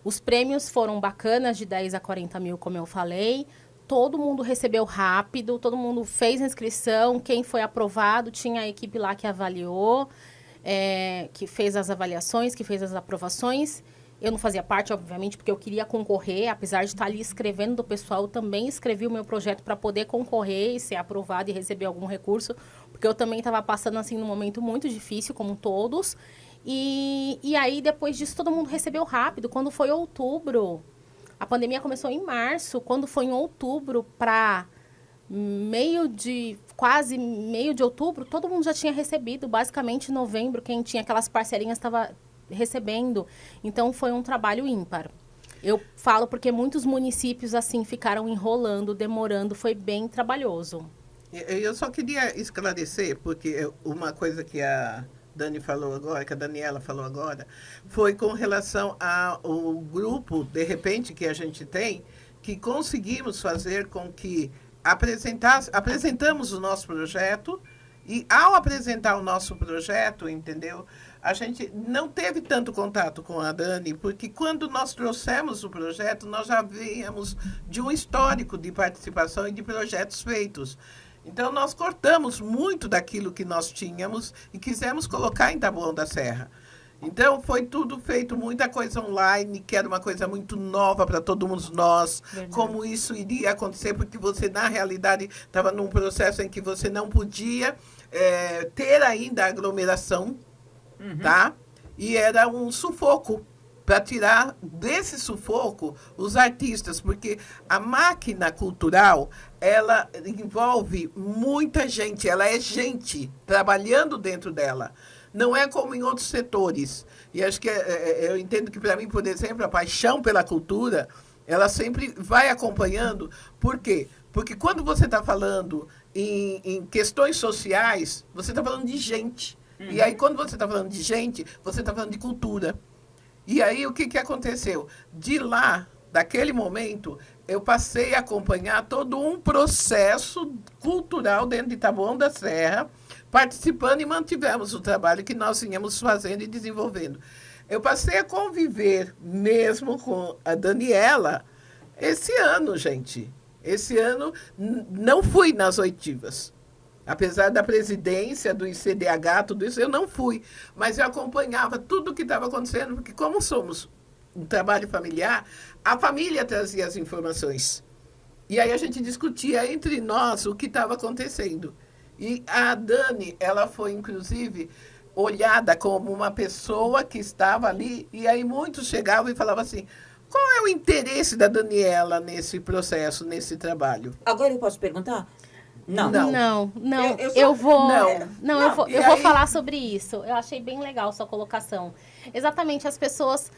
Os prêmios foram bacanas, de 10 a 40 mil, como eu falei. Todo mundo recebeu rápido, todo mundo fez a inscrição. Quem foi aprovado, tinha a equipe lá que avaliou, que fez as avaliações, que fez as aprovações. Eu não fazia parte, obviamente, porque eu queria concorrer. Apesar de estar ali escrevendo do pessoal, eu também escrevi o meu projeto para poder concorrer e ser aprovado e receber algum recurso. Porque eu também estava passando, assim, num momento muito difícil, como todos. E aí, depois disso, todo mundo recebeu rápido. Quando foi outubro... A pandemia começou em março, quando foi em outubro para quase meio de outubro, todo mundo já tinha recebido. Basicamente, em novembro, quem tinha aquelas parcelinhas estava recebendo. Então, foi um trabalho ímpar. Eu falo porque muitos municípios, assim, ficaram enrolando, demorando. Foi bem trabalhoso. Eu só queria esclarecer, porque uma coisa que a Dani falou agora, que a Daniela falou agora, foi com relação ao grupo, de repente, que a gente tem, que conseguimos fazer com que apresentamos o nosso projeto, e ao apresentar o nosso projeto, entendeu? A gente não teve tanto contato com a Dani, porque quando nós trouxemos o projeto, nós já víamos de um histórico de participação e de projetos feitos. Então, nós cortamos muito daquilo que nós tínhamos e quisemos colocar em Taboão da Serra. Então, foi tudo feito, muita coisa online, que era uma coisa muito nova para todos nós. Verdade. Como isso iria acontecer, porque você, na realidade, estava num processo em que você não podia ter ainda aglomeração, tá? E era um sufoco para tirar desse sufoco os artistas, porque a máquina cultural, ela envolve muita gente, ela é gente trabalhando dentro dela. Não é como em outros setores. E acho que eu entendo que, para mim, por exemplo, a paixão pela cultura, ela sempre vai acompanhando. Por quê? Porque quando você está falando em questões sociais, você está falando de gente. E aí, quando você está falando de gente, você está falando de cultura. E aí, o que aconteceu? De lá, daquele momento, eu passei a acompanhar todo um processo cultural dentro de Taboão da Serra, participando e mantivemos o trabalho que nós vinhamos fazendo e desenvolvendo. Eu passei a conviver mesmo com a Daniela esse ano, gente. Esse ano não fui nas oitivas. Apesar da presidência do ICDH, tudo isso, eu não fui. Mas eu acompanhava tudo o que estava acontecendo, porque como somos um trabalho familiar, a família trazia as informações. E aí a gente discutia entre nós o que estava acontecendo. E a Dani, ela foi, inclusive, olhada como uma pessoa que estava ali, e aí muitos chegavam e falavam assim, qual é o interesse da Daniela nesse processo, nesse trabalho? Agora eu posso perguntar? Não. Eu vou aí... falar sobre isso. Eu achei bem legal sua colocação. Exatamente, as pessoas...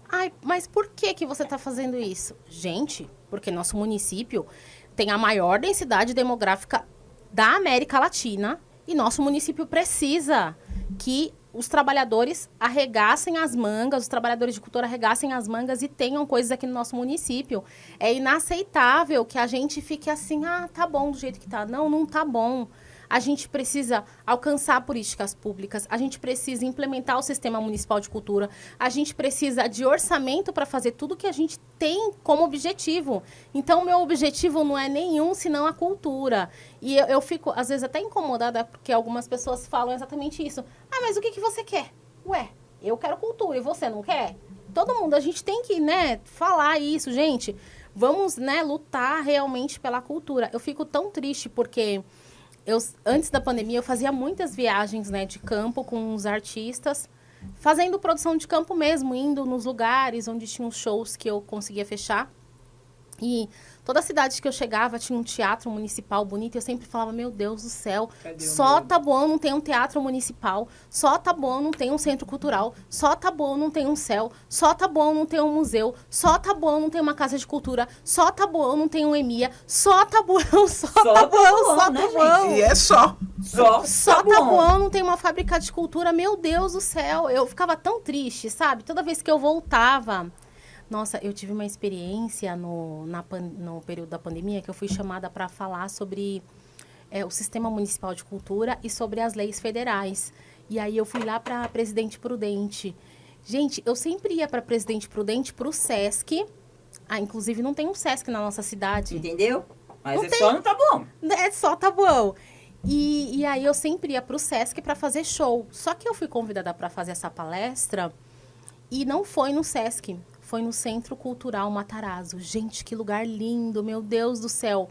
Ai, mas por que você está fazendo isso? Gente, porque nosso município tem a maior densidade demográfica da América Latina e nosso município precisa que os trabalhadores arregassem as mangas, os trabalhadores de cultura arregassem as mangas e tenham coisas aqui no nosso município. É inaceitável que a gente fique assim, tá bom do jeito que tá. Não, não tá bom. A gente precisa alcançar políticas públicas, a gente precisa implementar o Sistema Municipal de Cultura, a gente precisa de orçamento para fazer tudo que a gente tem como objetivo. Então, meu objetivo não é nenhum, senão a cultura. E eu fico, às vezes, até incomodada, porque algumas pessoas falam exatamente isso. Mas o que você quer? Ué, eu quero cultura e você não quer? Todo mundo, a gente tem que, falar isso, gente. Vamos, lutar realmente pela cultura. Eu fico tão triste porque... antes da pandemia, eu fazia muitas viagens, de campo com os artistas, fazendo produção de campo mesmo, indo nos lugares onde tinham shows que eu conseguia fechar. E toda cidade que eu chegava tinha um teatro municipal bonito e eu sempre falava, meu Deus do céu, só Taboão não tem um teatro municipal, só Taboão não tem um centro cultural, só Taboão não tem um céu, só Taboão não tem um museu, só Taboão não tem uma casa de cultura, só Taboão não tem um EMIA, só Taboão, só Taboão. E é só. Só Taboão não tem uma fábrica de cultura, meu Deus do céu. Eu ficava tão triste, sabe? Toda vez que eu voltava... Nossa, eu tive uma experiência no período da pandemia que eu fui chamada para falar sobre o Sistema Municipal de Cultura e sobre as leis federais. E aí eu fui lá para Presidente Prudente. Gente, eu sempre ia para Presidente Prudente, para o Sesc. Inclusive não tem um Sesc na nossa cidade. Entendeu? Mas só no Taboão. É só Taboão. E aí eu sempre ia para o Sesc para fazer show. Só que eu fui convidada para fazer essa palestra e não foi no Sesc. Foi no Centro Cultural Matarazzo. Gente, que lugar lindo, meu Deus do céu.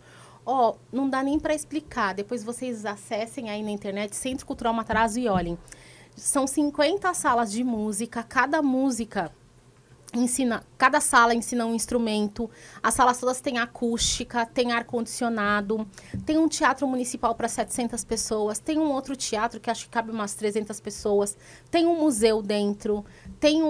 Não dá nem para explicar. Depois vocês acessem aí na internet, Centro Cultural Matarazzo, e olhem. São 50 salas de música, cada sala ensina um instrumento. As salas todas têm acústica, tem ar-condicionado. Tem um teatro municipal para 700 pessoas. Tem um outro teatro que acho que cabe umas 300 pessoas. Tem um museu dentro. Tem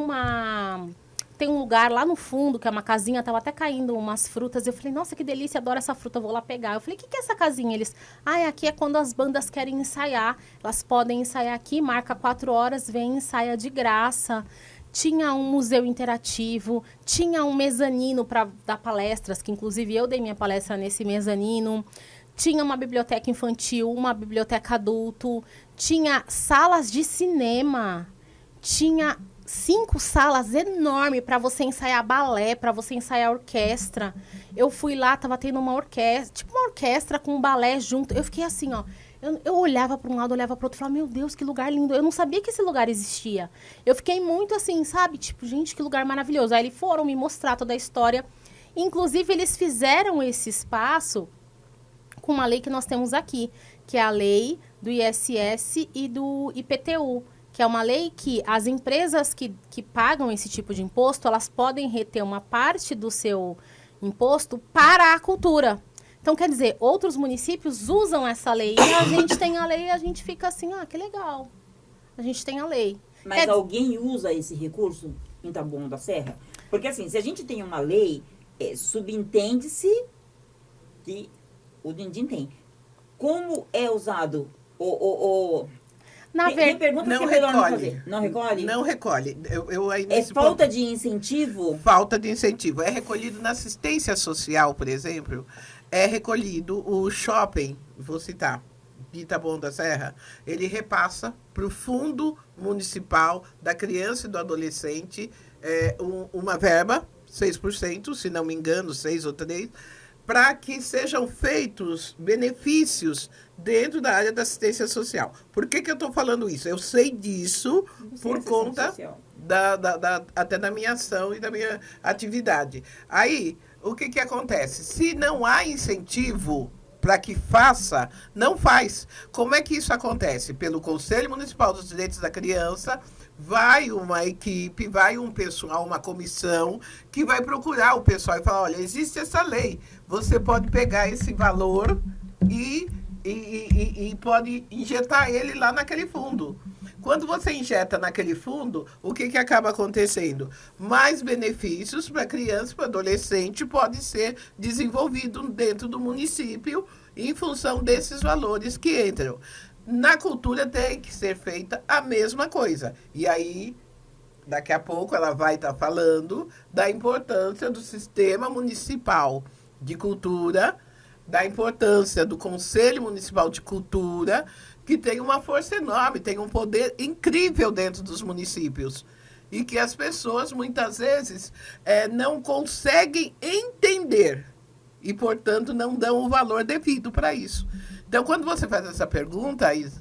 um lugar lá no fundo, que é uma casinha, tava até caindo umas frutas. Eu falei, nossa, que delícia, adoro essa fruta, vou lá pegar. Eu falei, o que é essa casinha? Eles, aqui é quando as bandas querem ensaiar. Elas podem ensaiar aqui, marca 4 horas, vem, ensaia de graça. Tinha um museu interativo, tinha um mezanino para dar palestras, que inclusive eu dei minha palestra nesse mezanino. Tinha uma biblioteca infantil, uma biblioteca adulto. Tinha salas de cinema. Tinha 5 salas enormes para você ensaiar balé, para você ensaiar orquestra. Eu fui lá, tava tendo uma orquestra, tipo uma orquestra com um balé junto. Eu fiquei assim, eu olhava para um lado, olhava para o outro, falava, meu Deus, que lugar lindo. Eu não sabia que esse lugar existia. Eu fiquei muito assim, sabe? Tipo, gente, que lugar maravilhoso. Aí eles foram me mostrar toda a história. Inclusive, eles fizeram esse espaço com uma lei que nós temos aqui, que é a lei do ISS e do IPTU, que é uma lei que as empresas que pagam esse tipo de imposto, elas podem reter uma parte do seu imposto para a cultura. Então, quer dizer, outros municípios usam essa lei e a gente tem a lei e a gente fica assim, que legal, a gente tem a lei. Mas alguém usa esse recurso em Taboão da Serra? Porque assim, se a gente tem uma lei, subentende-se que o din-din tem. Como é usado tem perguntas não que é melhor não recolhe. fazer. Não recolhe? Não recolhe. É falta de incentivo? Falta de incentivo. É recolhido na assistência social, por exemplo. É recolhido o shopping, vou citar, de Taboão da Serra. Ele repassa para o Fundo Municipal da Criança e do Adolescente uma verba, 6%, se não me engano, 6 ou 3%, para que sejam feitos benefícios dentro da área da assistência social. Por que eu estou falando isso? Eu sei disso por conta até da minha ação e da minha atividade. Aí, o que acontece? Se não há incentivo para que faça, não faz. Como é que isso acontece? Pelo Conselho Municipal dos Direitos da Criança, vai uma equipe, vai um pessoal, uma comissão, que vai procurar o pessoal e falar, olha, existe essa lei, você pode pegar esse valor e pode injetar ele lá naquele fundo. Quando você injeta naquele fundo, o que acaba acontecendo? Mais benefícios para criança, para adolescente, pode ser desenvolvido dentro do município em função desses valores que entram. Na cultura tem que ser feita a mesma coisa. E aí, daqui a pouco, ela vai estar falando da importância do sistema municipal de cultura, da importância do Conselho Municipal de Cultura, que tem uma força enorme, tem um poder incrível dentro dos municípios. E que as pessoas, muitas vezes, não conseguem entender. E, portanto, não dão o valor devido para isso. Então, quando você faz essa pergunta, Isa,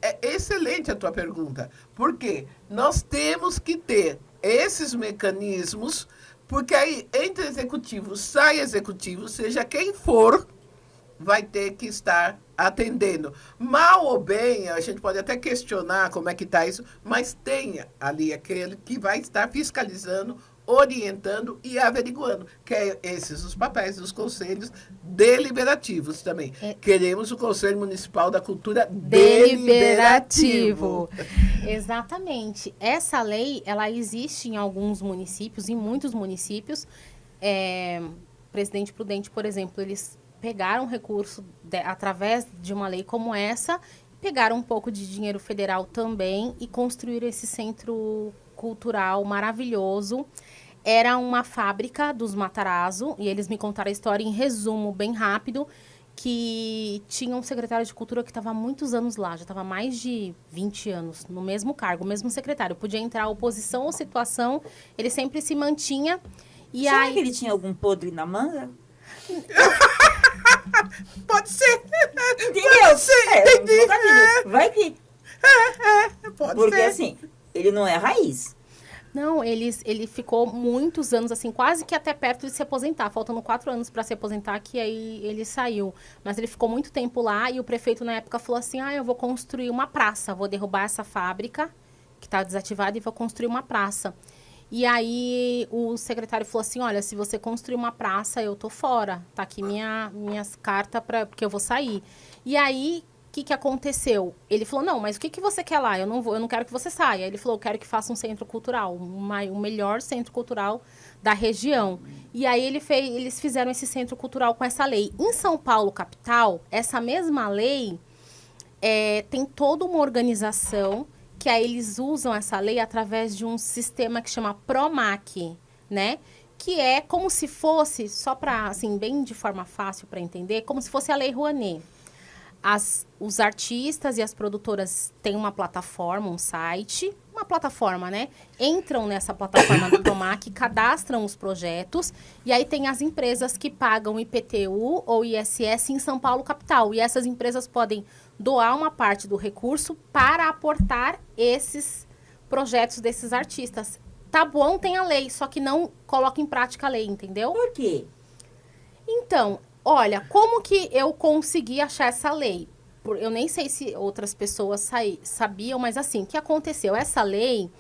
é excelente a tua pergunta. Porque nós temos que ter esses mecanismos, porque aí, entre executivo, sai executivo, seja quem for, vai ter que estar atendendo. Mal ou bem, a gente pode até questionar como é que está isso, mas tenha ali aquele que vai estar fiscalizando, orientando e averiguando, que é esses os papéis dos conselhos deliberativos também. Queremos o Conselho Municipal da Cultura deliberativo. Exatamente. Essa lei, ela existe em alguns municípios, em muitos municípios. Presidente Prudente, por exemplo, eles pegaram recurso através de uma lei como essa, pegaram um pouco de dinheiro federal também e construíram esse centro cultural maravilhoso. Era uma fábrica dos Matarazzo, e eles me contaram a história em resumo, bem rápido, que tinha um secretário de cultura que estava há muitos anos lá, já estava há mais de 20 anos, no mesmo cargo, o mesmo secretário. Podia entrar oposição ou situação, ele sempre se mantinha. E será que ele tinha algum podre na manga? Pode ser. Entendeu? Pode ser, entendi. Vai que... pode porque ser. assim, ele não é raiz. Não, ele ficou muitos anos, assim, quase que até perto de se aposentar. Faltando 4 anos para se aposentar, que aí ele saiu. Mas ele ficou muito tempo lá e o prefeito, na época, falou assim, eu vou construir uma praça. Vou derrubar essa fábrica, que está desativada, e vou construir uma praça. E aí o secretário falou assim, olha, se você construir uma praça, eu tô fora. Tá aqui minhas cartas, porque eu vou sair. E aí... O que aconteceu? Ele falou, não, mas o que você quer lá? Eu não quero que você saia. Ele falou, eu quero que faça um centro cultural, o melhor centro cultural da região. E aí eles fizeram esse centro cultural com essa lei. Em São Paulo, capital, essa mesma lei tem toda uma organização que aí eles usam essa lei através de um sistema que chama PROMAC, né? Que é como se fosse, só para, assim, bem de forma fácil para entender, como se fosse a Lei Rouanet. Os artistas e as produtoras têm uma plataforma, um site, uma plataforma, né? Entram nessa plataforma do PROMAC, cadastram os projetos, e aí tem as empresas que pagam IPTU ou ISS em São Paulo, capital. E essas empresas podem doar uma parte do recurso para aportar esses projetos desses artistas. Taboão tem a lei, só que não coloca em prática a lei, entendeu? Por quê? Então... Olha, como que eu consegui achar essa lei? eu nem sei se outras pessoas sabiam, mas assim, o que aconteceu? Essa lei...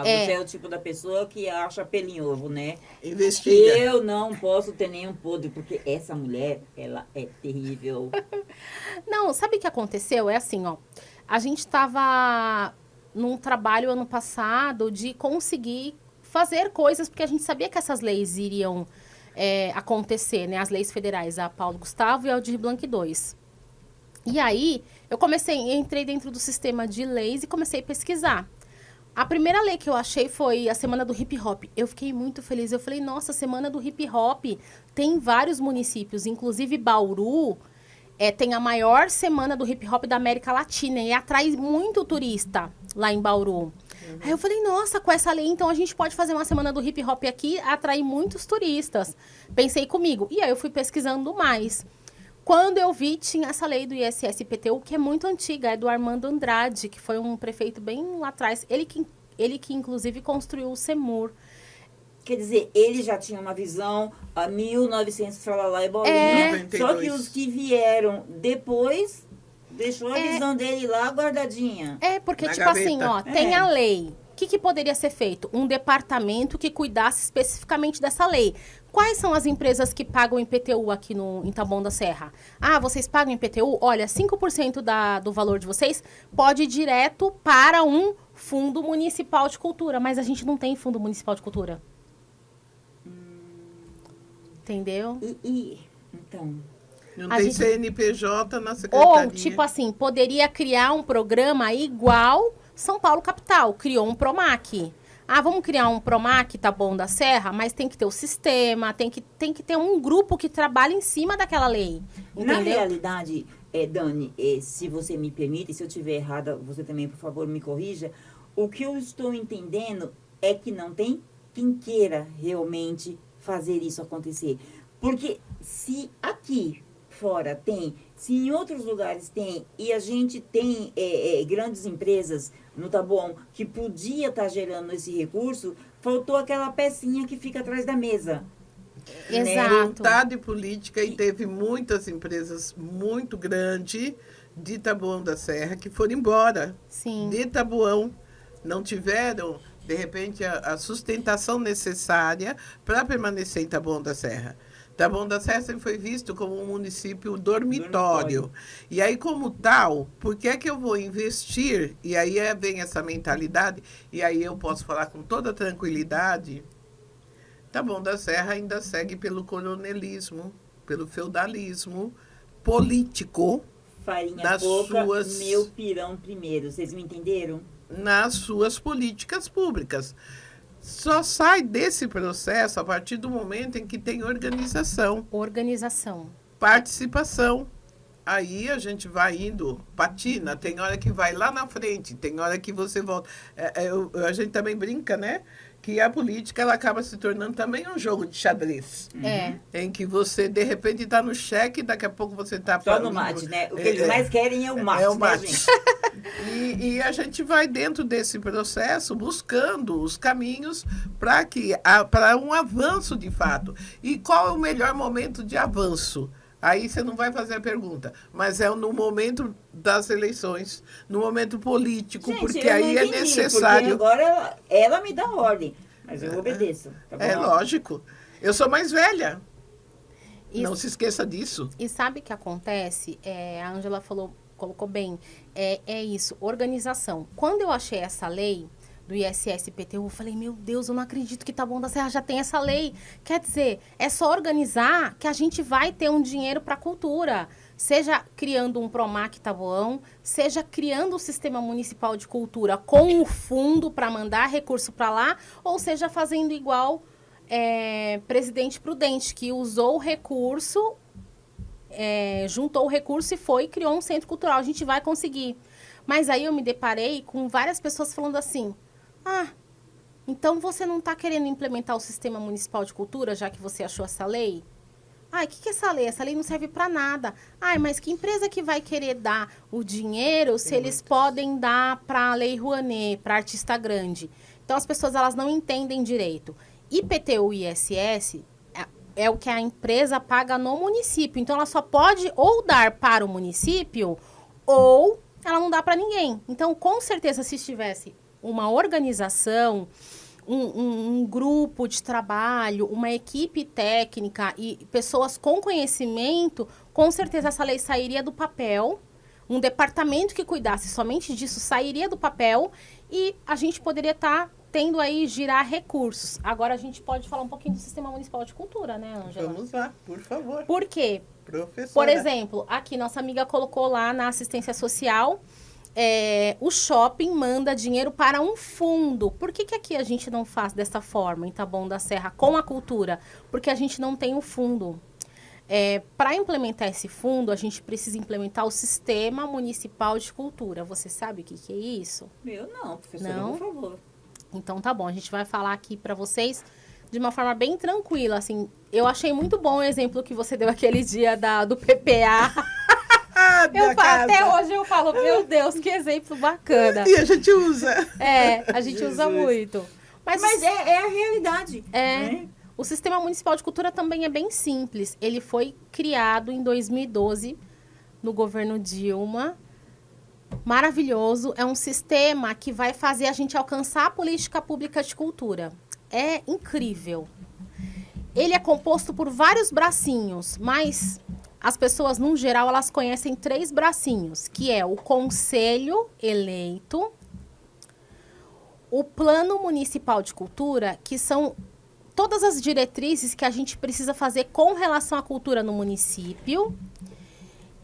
Você é o tipo da pessoa que acha pelo em ovo, né? Investiga. Eu não posso ter nenhum podre, porque essa mulher, ela é terrível. Não, sabe o que aconteceu? É assim, ó. A gente estava num trabalho ano passado de conseguir fazer coisas, porque a gente sabia que essas leis iriam acontecer, né? As leis federais, a Paulo Gustavo e a Aldir Blanc II. E aí, entrei dentro do sistema de leis e comecei a pesquisar. A primeira lei que eu achei foi a Semana do Hip Hop. Eu fiquei muito feliz. Eu falei, nossa, Semana do Hip Hop tem vários municípios, inclusive Bauru tem a maior semana do hip hop da América Latina e atrai muito turista lá em Bauru. Aí eu falei, nossa, com essa lei, então a gente pode fazer uma semana do hip hop aqui, atrair muitos turistas. Pensei comigo. E aí eu fui pesquisando mais. Quando eu vi, tinha essa lei do ISS-IPTU, que é muito antiga, é do Armando Andrade, que foi um prefeito bem lá atrás. Ele que inclusive, construiu o CEMUR. Quer dizer, ele já tinha uma visão a 1900, tralalá e bolinha. Só que os que vieram depois, deixou a visão dele lá guardadinha. Porque, na tipo gaveta. assim, ó, tem a lei. O que poderia ser feito? Um departamento que cuidasse especificamente dessa lei. Quais são as empresas que pagam IPTU aqui em Taboão da Serra? Ah, vocês pagam IPTU? Olha, 5% do valor de vocês pode ir direto para um fundo municipal de cultura. Mas a gente não tem fundo municipal de cultura. Entendeu? Então... Não tem CNPJ na secretaria. Ou, tipo assim, poderia criar um programa igual São Paulo Capital. Criou um PROMAC. Ah, vamos criar um PROMAC, Taboão da Serra, mas tem que ter o sistema, tem que ter um grupo que trabalhe em cima daquela lei. Entendeu? Na realidade, Dani, se você me permite, se eu estiver errada, você também, por favor, me corrija. O que eu estou entendendo é que não tem quem queira realmente fazer isso acontecer. Porque se aqui fora tem, se em outros lugares tem, e a gente tem grandes empresas no Taboão que podia estar gerando esse recurso, faltou aquela pecinha que fica atrás da mesa. Exato. Vontade política, e teve muitas empresas muito grandes de Taboão da Serra que foram embora. Sim. De Taboão. Não tiveram, de repente, a sustentação necessária para permanecer em Taboão da Serra. Taboão da Serra sempre foi visto como um município dormitório. E aí, como tal, por que é que eu vou investir? E aí vem essa mentalidade, e aí eu posso falar com toda tranquilidade, Taboão da Serra ainda segue pelo coronelismo, pelo feudalismo político. Farinha pouca, meu pirão primeiro. Vocês me entenderam? Nas suas políticas públicas. Só sai desse processo a partir do momento em que tem organização. Participação. Aí a gente vai indo, patina, tem hora que vai lá na frente, tem hora que você volta. A gente também brinca, né? Que a política ela acaba se tornando também um jogo de xadrez. Em que você, de repente, está no cheque, daqui a pouco você está... Só no mate, né? O que eles mais querem é o mate, né, gente? E a gente vai dentro desse processo buscando os caminhos para um avanço de fato. E qual é o melhor momento de avanço? Aí você não vai fazer a pergunta, mas é no momento das eleições, no momento político, gente, porque aí é necessário. Porque agora ela me dá ordem, mas eu obedeço. Tá bom? Lógico. Eu sou mais velha. Não se esqueça disso. E sabe o que acontece? A Ângela colocou bem, é isso, organização. Quando eu achei essa lei do ISS-IPTU, eu falei, meu Deus, eu não acredito que Taboão da Serra já tem essa lei. Quer dizer, é só organizar que a gente vai ter um dinheiro para a cultura. Seja criando um PROMAC Taboão, seja criando um sistema municipal de cultura com o fundo para mandar recurso para lá, ou seja, fazendo igual Presidente Prudente, que usou o recurso, juntou o recurso e criou um centro cultural. A gente vai conseguir. Mas aí eu me deparei com várias pessoas falando assim, então você não está querendo implementar o sistema municipal de cultura, já que você achou essa lei? O que é essa lei? Essa lei não serve para nada. Mas que empresa que vai querer dar o dinheiro se eles podem dar para a Lei Rouanet, para artista grande? Então as pessoas elas não entendem direito. IPTU e ISS é o que a empresa paga no município. Então ela só pode ou dar para o município ou ela não dá para ninguém. Então, com certeza, se tivesse uma organização, um grupo de trabalho, uma equipe técnica e pessoas com conhecimento, com certeza essa lei sairia do papel, um departamento que cuidasse somente disso sairia do papel e a gente poderia estar tendo aí girar recursos. Agora a gente pode falar um pouquinho do Sistema Municipal de Cultura, né, Ângela? Vamos lá, por favor. Por quê? Professora. Por exemplo, aqui nossa amiga colocou lá na assistência social, o shopping manda dinheiro para um fundo. Por que aqui a gente não faz dessa forma, em Taboão da Serra, com a cultura? Porque a gente não tem um fundo. Para implementar esse fundo, a gente precisa implementar o Sistema Municipal de Cultura. Você sabe o que é isso? Eu não, professora, Não? por favor. Então tá bom, a gente vai falar aqui para vocês de uma forma bem tranquila, assim. Eu achei muito bom o exemplo que você deu aquele dia do PPA. Até hoje eu falo, meu Deus, que exemplo bacana. E a gente usa. A gente usa muito. Mas é a realidade. Né? O Sistema Municipal de Cultura também é bem simples. Ele foi criado em 2012, no governo Dilma. Maravilhoso. É um sistema que vai fazer a gente alcançar a política pública de cultura. É incrível. Ele é composto por vários bracinhos, mas as pessoas, no geral, elas conhecem 3 bracinhos, que é o Conselho Eleito, o Plano Municipal de Cultura, que são todas as diretrizes que a gente precisa fazer com relação à cultura no município,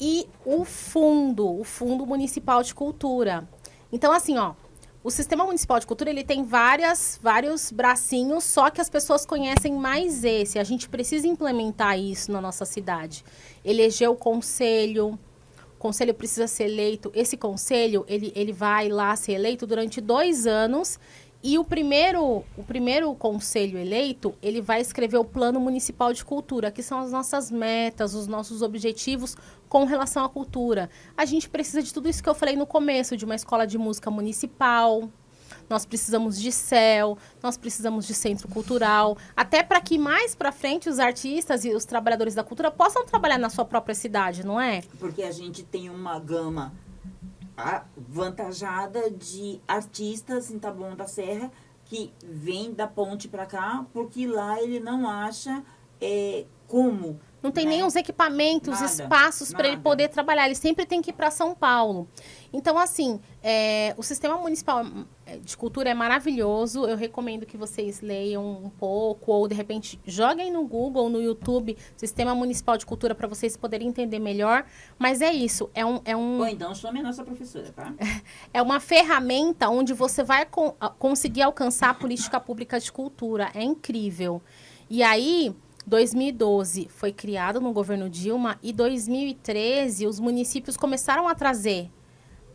e o Fundo Municipal de Cultura. Então, assim, o Sistema Municipal de Cultura, ele tem vários bracinhos, só que as pessoas conhecem mais esse. A gente precisa implementar isso na nossa cidade. Eleger o conselho precisa ser eleito. Esse conselho, ele vai lá ser eleito durante 2 anos. E o primeiro conselho eleito, ele vai escrever o Plano Municipal de Cultura, que são as nossas metas, os nossos objetivos com relação à cultura. A gente precisa de tudo isso que eu falei no começo, de uma escola de música municipal, nós precisamos de CEL, nós precisamos de centro cultural, até para que mais para frente os artistas e os trabalhadores da cultura possam trabalhar na sua própria cidade, não é? Porque a gente tem uma gama avantajada de artistas em Taboão da Serra que vem da ponte para cá, porque lá ele não acha como. Não tem nem os equipamentos, espaços para ele poder trabalhar. Ele sempre tem que ir para São Paulo. Então, assim, o Sistema Municipal de Cultura é maravilhoso. Eu recomendo que vocês leiam um pouco ou, de repente, joguem no Google, no YouTube, Sistema Municipal de Cultura para vocês poderem entender melhor. Mas é isso. Ou então chame a nossa professora, tá? É uma ferramenta onde você vai conseguir alcançar a política pública de cultura. É incrível. E aí, 2012 foi criado no governo Dilma e 2013 os municípios começaram a trazer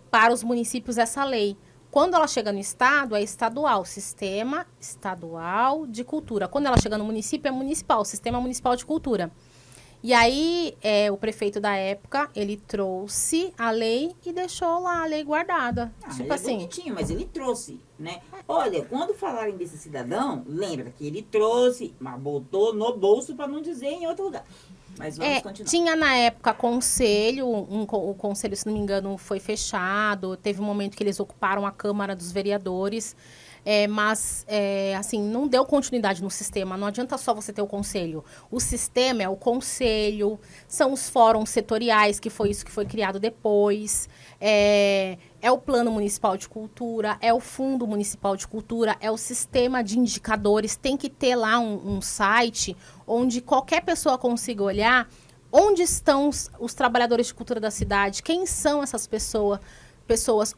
para os municípios essa lei. Quando ela chega no estado, é estadual, Sistema Estadual de Cultura. Quando ela chega no município, é municipal, Sistema Municipal de Cultura. E aí, o prefeito da época, ele trouxe a lei e deixou lá a lei guardada. Ele é bonitinho, mas ele trouxe, né? Olha, quando falarem desse cidadão, lembra que ele trouxe, mas botou no bolso para não dizer em outro lugar. Mas vamos continuar. Tinha na época conselho, o conselho, se não me engano, foi fechado. Teve um momento que eles ocuparam a Câmara dos Vereadores. Mas, assim, não deu continuidade no sistema. Não adianta só você ter o conselho. O sistema é o conselho, são os fóruns setoriais, que foi isso que foi criado depois. É o Plano Municipal de Cultura, é o Fundo Municipal de Cultura, é o sistema de indicadores. Tem que ter lá um site onde qualquer pessoa consiga olhar onde estão os trabalhadores de cultura da cidade, quem são essas pessoas,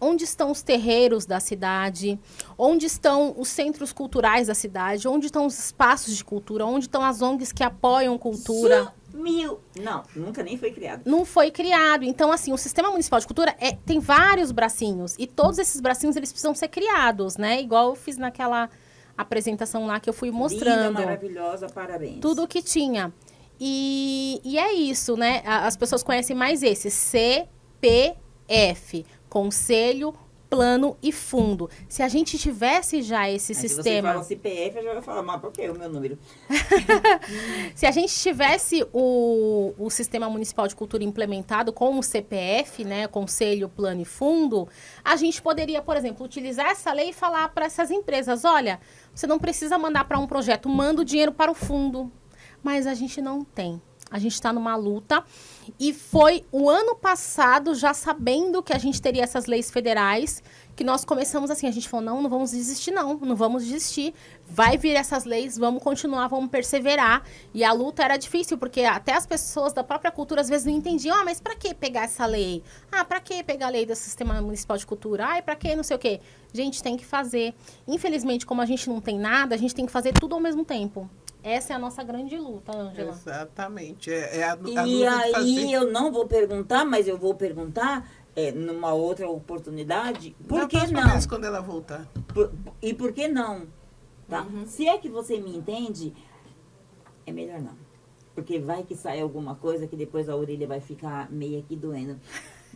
onde estão os terreiros da cidade, onde estão os centros culturais da cidade, onde estão os espaços de cultura, onde estão as ONGs que apoiam cultura. Não, nunca nem foi criado. Não foi criado. Então, assim, o Sistema Municipal de Cultura tem vários bracinhos. E todos esses bracinhos, eles precisam ser criados, né? Igual eu fiz naquela apresentação lá que eu fui mostrando. Linda, maravilhosa, parabéns. Tudo o que tinha. E é isso, né? As pessoas conhecem mais esse. CPF. Conselho plano e fundo. Se a gente tivesse já esse Aí, sistema... Se você fala CPF, eu já vou falar, mas por que o meu número? Se a gente tivesse o Sistema Municipal de Cultura implementado com o CPF, né, Conselho, Plano e Fundo, a gente poderia, por exemplo, utilizar essa lei e falar para essas empresas, olha, você não precisa mandar para um projeto, manda o dinheiro para o fundo. Mas a gente não tem. A gente está numa luta e foi o ano passado, já sabendo que a gente teria essas leis federais, que nós começamos assim, a gente falou, não vamos desistir não vamos desistir, vai vir essas leis, vamos continuar, vamos perseverar. E a luta era difícil, porque até as pessoas da própria cultura às vezes não entendiam, mas para que pegar essa lei? Para que pegar a lei do Sistema Municipal de Cultura? Para que não sei o quê? Gente, tem que fazer. Infelizmente, como a gente não tem nada, a gente tem que fazer tudo ao mesmo tempo. Essa é a nossa grande luta, Ângela. Exatamente. A luta E de aí fazer. eu não vou perguntar, mas eu vou perguntar numa outra oportunidade, por que próxima não? vez, quando ela voltar. E por que não? Tá? Se é que você me entende, é melhor não. Porque vai que sai alguma coisa que depois a orelha vai ficar meio aqui doendo.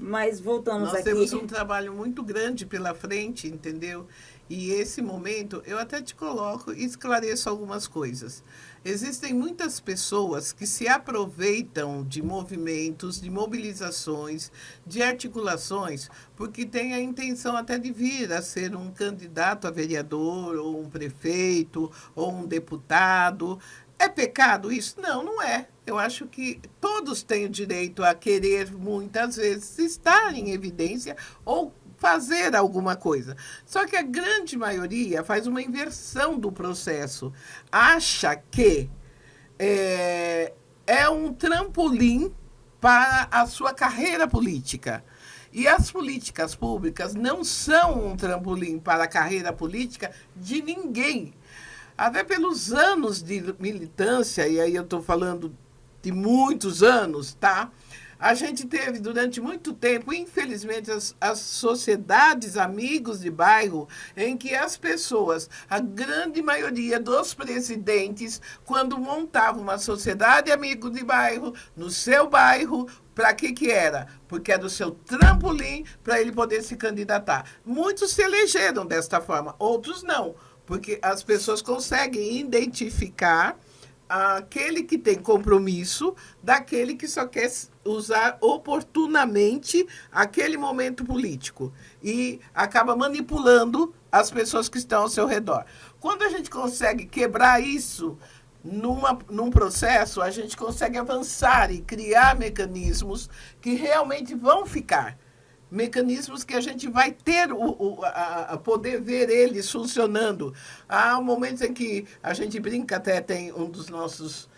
Mas voltamos Nós aqui. temos um trabalho muito grande pela frente, entendeu? E esse momento, eu até te coloco e esclareço algumas coisas. Existem muitas pessoas que se aproveitam de movimentos, de mobilizações, de articulações, porque têm a intenção até de vir a ser um candidato a vereador, ou um prefeito, ou um deputado. É pecado isso? Não, não é. Eu acho que todos têm o direito a querer, muitas vezes, estar em evidência ou fazer alguma coisa. Só que a grande maioria faz uma inversão do processo. Acha que é um trampolim para a sua carreira política. E as políticas públicas não são um trampolim para a carreira política de ninguém. Até pelos anos de militância, e aí eu estou falando de muitos anos, tá? A gente teve durante muito tempo, infelizmente, as sociedades amigos de bairro, em que as pessoas, a grande maioria dos presidentes, quando montavam uma sociedade amigo de bairro, no seu bairro, para que era? Porque era o seu trampolim para ele poder se candidatar. Muitos se elegeram desta forma, outros não, porque as pessoas conseguem identificar aquele que tem compromisso daquele que só quer usar oportunamente aquele momento político e acaba manipulando as pessoas que estão ao seu redor. Quando a gente consegue quebrar isso num processo, a gente consegue avançar e criar mecanismos que realmente vão ficar. Mecanismos que a gente vai ter a poder ver eles funcionando. Há momentos em que a gente brinca, até tem um dos nossos,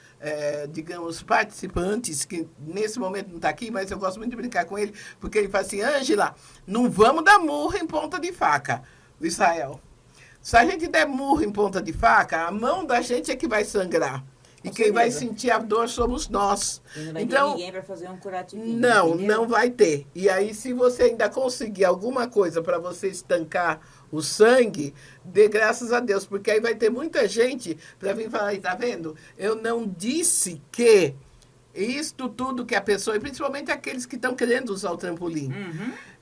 digamos, participantes, que nesse momento não está aqui, mas eu gosto muito de brincar com ele, porque ele fala assim, Ângela, não vamos dar murro em ponta de faca, o Israel. Se a gente der murro em ponta de faca, a mão da gente é que vai sangrar. E quem vai sentir a dor somos nós. E não vai ter ninguém para fazer um curativinho. Não, entendeu? não vai ter. E aí, se você ainda conseguir alguma coisa para você estancar o sangue, dê graças a Deus. Porque aí vai ter muita gente para vir falar, tá vendo? Eu não disse que isto tudo que a pessoa, e principalmente aqueles que estão querendo usar o trampolim.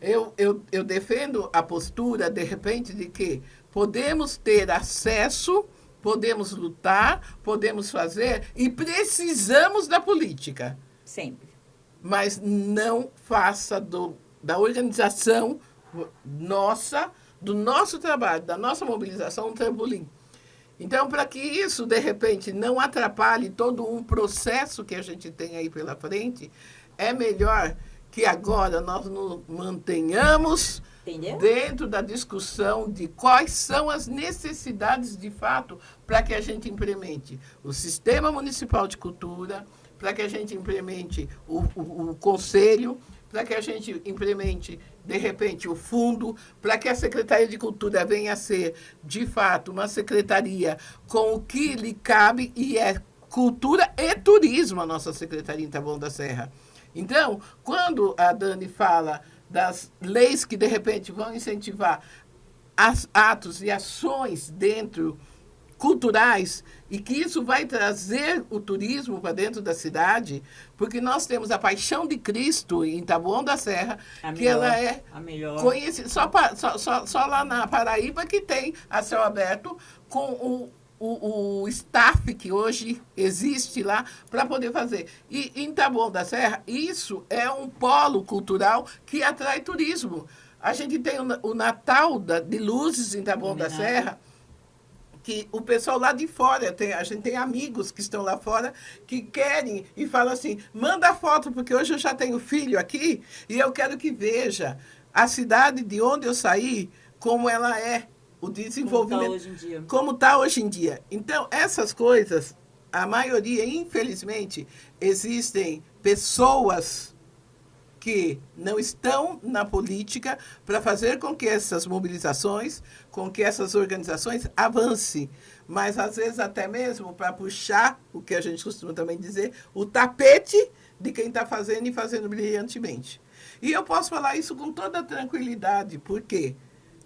Eu defendo a postura, de repente, de que podemos ter acesso, podemos lutar, podemos fazer e precisamos da política. Sempre. Mas não faça da organização nossa, do nosso trabalho, da nossa mobilização, um trampolim. Então, para que isso, de repente, não atrapalhe todo um processo que a gente tem aí pela frente, é melhor que agora nós nos mantenhamos dentro da discussão de quais são as necessidades de fato para que a gente implemente o Sistema Municipal de Cultura, para que a gente implemente o Conselho, para que a gente implemente, de repente, o fundo, para que a Secretaria de Cultura venha a ser, de fato, uma secretaria com o que lhe cabe, e é cultura e turismo a nossa Secretaria em Taboão da Serra. Então, quando a Dani fala das leis que, de repente, vão incentivar atos e ações dentro culturais, e que isso vai trazer o turismo para dentro da cidade, porque nós temos a Paixão de Cristo em Taboão da Serra, que ela é conhecida, só lá na Paraíba que tem a céu aberto, com o staff que hoje existe lá para poder fazer. E em Taboão da Serra, isso é um polo cultural que atrai turismo. A gente tem o Natal de Luzes em Taboão da Serra, que o pessoal lá de fora, a gente tem amigos que estão lá fora que querem e falam assim, manda foto, porque hoje eu já tenho filho aqui e eu quero que veja a cidade de onde eu saí, como ela é, o desenvolvimento, como está hoje em dia. Então, essas coisas, a maioria, infelizmente, existem pessoas que não estão na política para fazer com que essas mobilizações, com que essas organizações avancem. Mas, às vezes, até mesmo para puxar, o que a gente costuma também dizer, o tapete de quem está fazendo e fazendo brilhantemente. E eu posso falar isso com toda tranquilidade, porque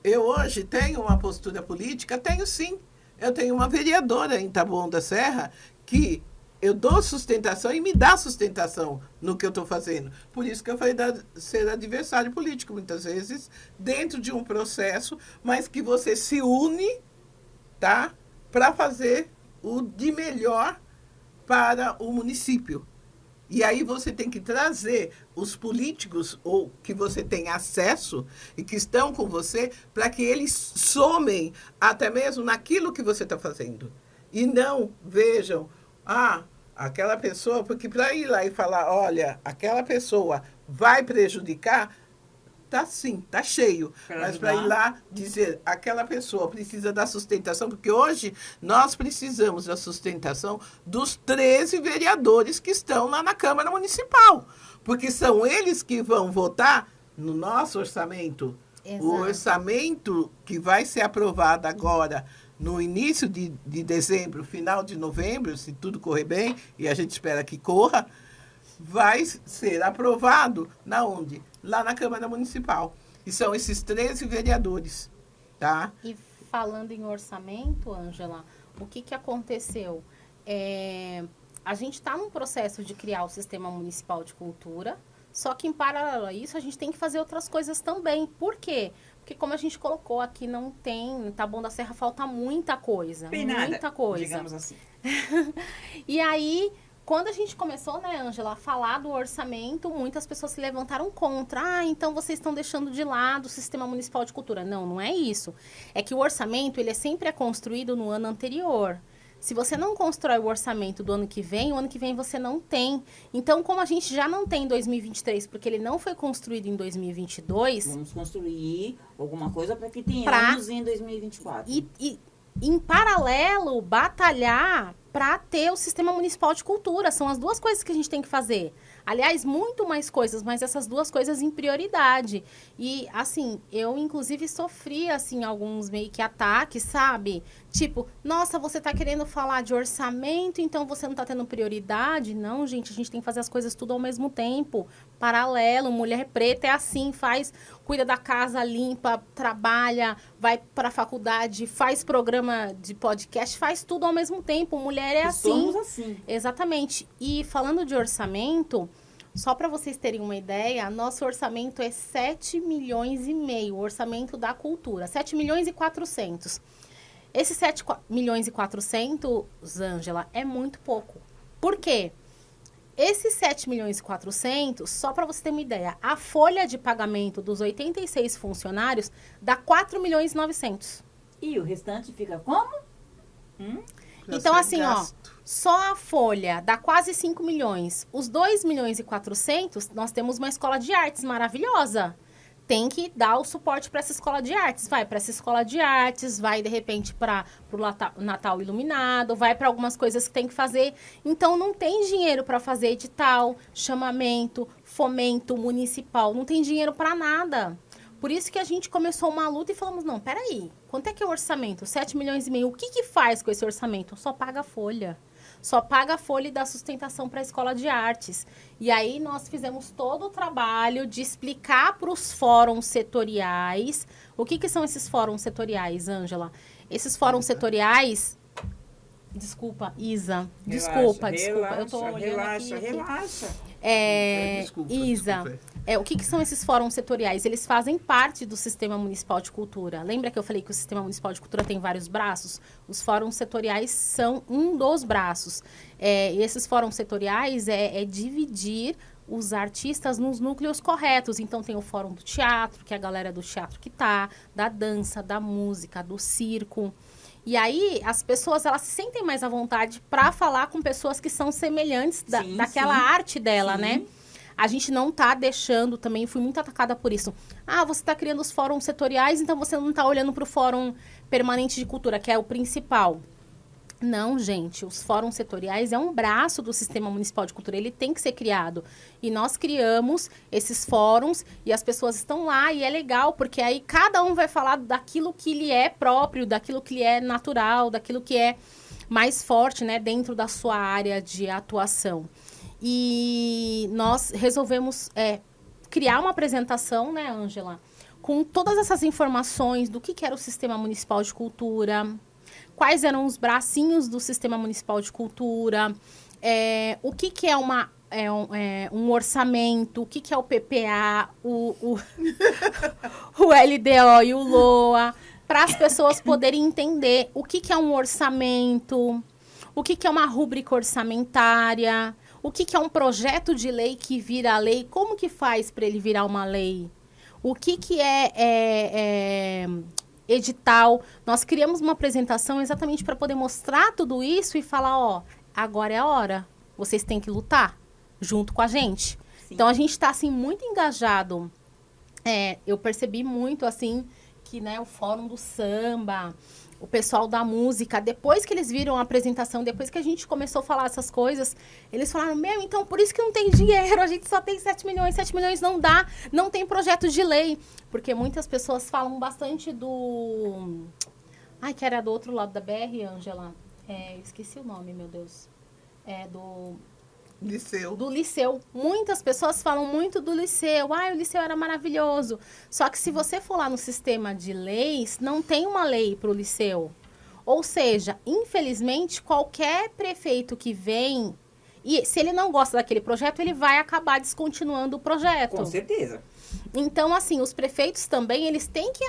eu hoje tenho uma postura política? Tenho sim. Eu tenho uma vereadora em Taboão da Serra que eu dou sustentação e me dá sustentação no que eu estou fazendo. Por isso que eu falei de ser adversário político, muitas vezes, dentro de um processo, mas que você se une, tá, para fazer o de melhor para o município. E aí você tem que trazer os políticos ou que você tem acesso e que estão com você para que eles somem até mesmo naquilo que você está fazendo. E não vejam, aquela pessoa, porque para ir lá e falar, olha, aquela pessoa vai prejudicar, tá sim, tá cheio. Mas para ir lá dizer, aquela pessoa precisa da sustentação, porque hoje nós precisamos da sustentação dos 13 vereadores que estão lá na Câmara Municipal, porque são eles que vão votar no nosso orçamento. Exato. O orçamento que vai ser aprovado agora, no início de dezembro, final de novembro, se tudo correr bem, e a gente espera que corra, vai ser aprovado na onde? Lá na Câmara Municipal. E são esses 13 vereadores, tá? E falando em orçamento, Ângela, o que aconteceu? A gente está num processo de criar o Sistema Municipal de Cultura, só que em paralelo a isso, a gente tem que fazer outras coisas também. Por quê? Porque como a gente colocou aqui, não tem... Taboão da Serra falta muita coisa. Muita coisa. Digamos assim. E aí, quando a gente começou, né, Ângela, a falar do orçamento, muitas pessoas se levantaram contra. Então vocês estão deixando de lado o Sistema Municipal de Cultura. Não, não é isso. É que o orçamento, ele sempre é construído no ano anterior. Se você não constrói o orçamento do ano que vem, o ano que vem você não tem. Então, como a gente já não tem em 2023, porque ele não foi construído em 2022... Vamos construir alguma coisa para que tenhamos em 2024. E, em paralelo, batalhar para ter o Sistema Municipal de Cultura. São as duas coisas que a gente tem que fazer. Aliás, muito mais coisas, mas essas duas coisas em prioridade. E, assim, eu, inclusive, sofri, assim, alguns meio que ataques, sabe? Tipo, nossa, você tá querendo falar de orçamento, então você não tá tendo prioridade? Não, gente, a gente tem que fazer as coisas tudo ao mesmo tempo. Paralelo, mulher preta é assim, cuida da casa, limpa, trabalha, vai pra faculdade, faz programa de podcast, faz tudo ao mesmo tempo. Mulher é assim. Somos assim. Exatamente. E falando de orçamento, só para vocês terem uma ideia, nosso orçamento é 7 milhões e meio, o orçamento da cultura, 7 milhões e 400. Esses 7 milhões e 400, Ângela, é muito pouco. Por quê? Esses 7 milhões e 400, só para você ter uma ideia, a folha de pagamento dos 86 funcionários dá 4 milhões e 900. E o restante fica como? Então, assim, só a folha dá quase 5 milhões. Os 2 milhões e 400, nós temos uma escola de artes maravilhosa. Tem que dar o suporte para essa escola de artes. Vai para essa escola de artes, vai, de repente, para o Natal Iluminado, vai para algumas coisas que tem que fazer. Então, não tem dinheiro para fazer edital, chamamento, fomento municipal. Não tem dinheiro para nada. Por isso que a gente começou uma luta e falamos, não, peraí, quanto é que é o orçamento? 7 milhões e meio. O que faz com esse orçamento? Só paga a folha. Só paga a folha e dá sustentação para a escola de artes. E aí nós fizemos todo o trabalho de explicar para os fóruns setoriais. O que são esses fóruns setoriais, Ângela? Esses fóruns setoriais Desculpa, Isa. Desculpa. Eu tô olhando aqui. Relaxa. Isa, o que são esses fóruns setoriais? Eles fazem parte do Sistema Municipal de Cultura. Lembra que eu falei que o Sistema Municipal de Cultura tem vários braços? Os fóruns setoriais são um dos braços. E esses fóruns setoriais é dividir os artistas nos núcleos corretos. Então, tem o fórum do teatro, que é a galera do teatro que tá, da dança, da música, do circo. E aí, as pessoas, elas se sentem mais à vontade para falar com pessoas que são semelhantes daquela arte dela, né? A gente não tá deixando também, fui muito atacada por isso. Você tá criando os fóruns setoriais, então você não tá olhando para o Fórum Permanente de Cultura, que é o principal. Não, gente, os fóruns setoriais é um braço do Sistema Municipal de Cultura, ele tem que ser criado. E nós criamos esses fóruns e as pessoas estão lá e é legal, porque aí cada um vai falar daquilo que lhe é próprio, daquilo que lhe é natural, daquilo que é mais forte, né, dentro da sua área de atuação. E nós resolvemos criar uma apresentação, né, Ângela, com todas essas informações do que era o Sistema Municipal de Cultura, quais eram os bracinhos do Sistema Municipal de Cultura, o que é um orçamento, o que é o PPA, o LDO e o LOA, para as pessoas poderem entender o que é um orçamento, o que é uma rúbrica orçamentária, o que é um projeto de lei que vira lei, como que faz para ele virar uma lei, o que é edital. Nós criamos uma apresentação exatamente para poder mostrar tudo isso e falar, agora é a hora. Vocês têm que lutar junto com a gente. Sim. Então, a gente está, assim, muito engajado. Eu percebi muito, assim, que, né, o Fórum do Samba, o pessoal da música, depois que eles viram a apresentação, depois que a gente começou a falar essas coisas, eles falaram, então, por isso que não tem dinheiro, a gente só tem 7 milhões não dá, não tem projeto de lei. Porque muitas pessoas falam bastante do... que era do outro lado da BR, Ângela. Esqueci o nome, meu Deus. Do... Liceu. Do Liceu. Muitas pessoas falam muito do Liceu. O Liceu era maravilhoso. Só que se você for lá no sistema de leis, não tem uma lei para o Liceu. Ou seja, infelizmente, qualquer prefeito que vem... E se ele não gosta daquele projeto, ele vai acabar descontinuando o projeto. Com certeza. Então, assim, os prefeitos também, eles têm que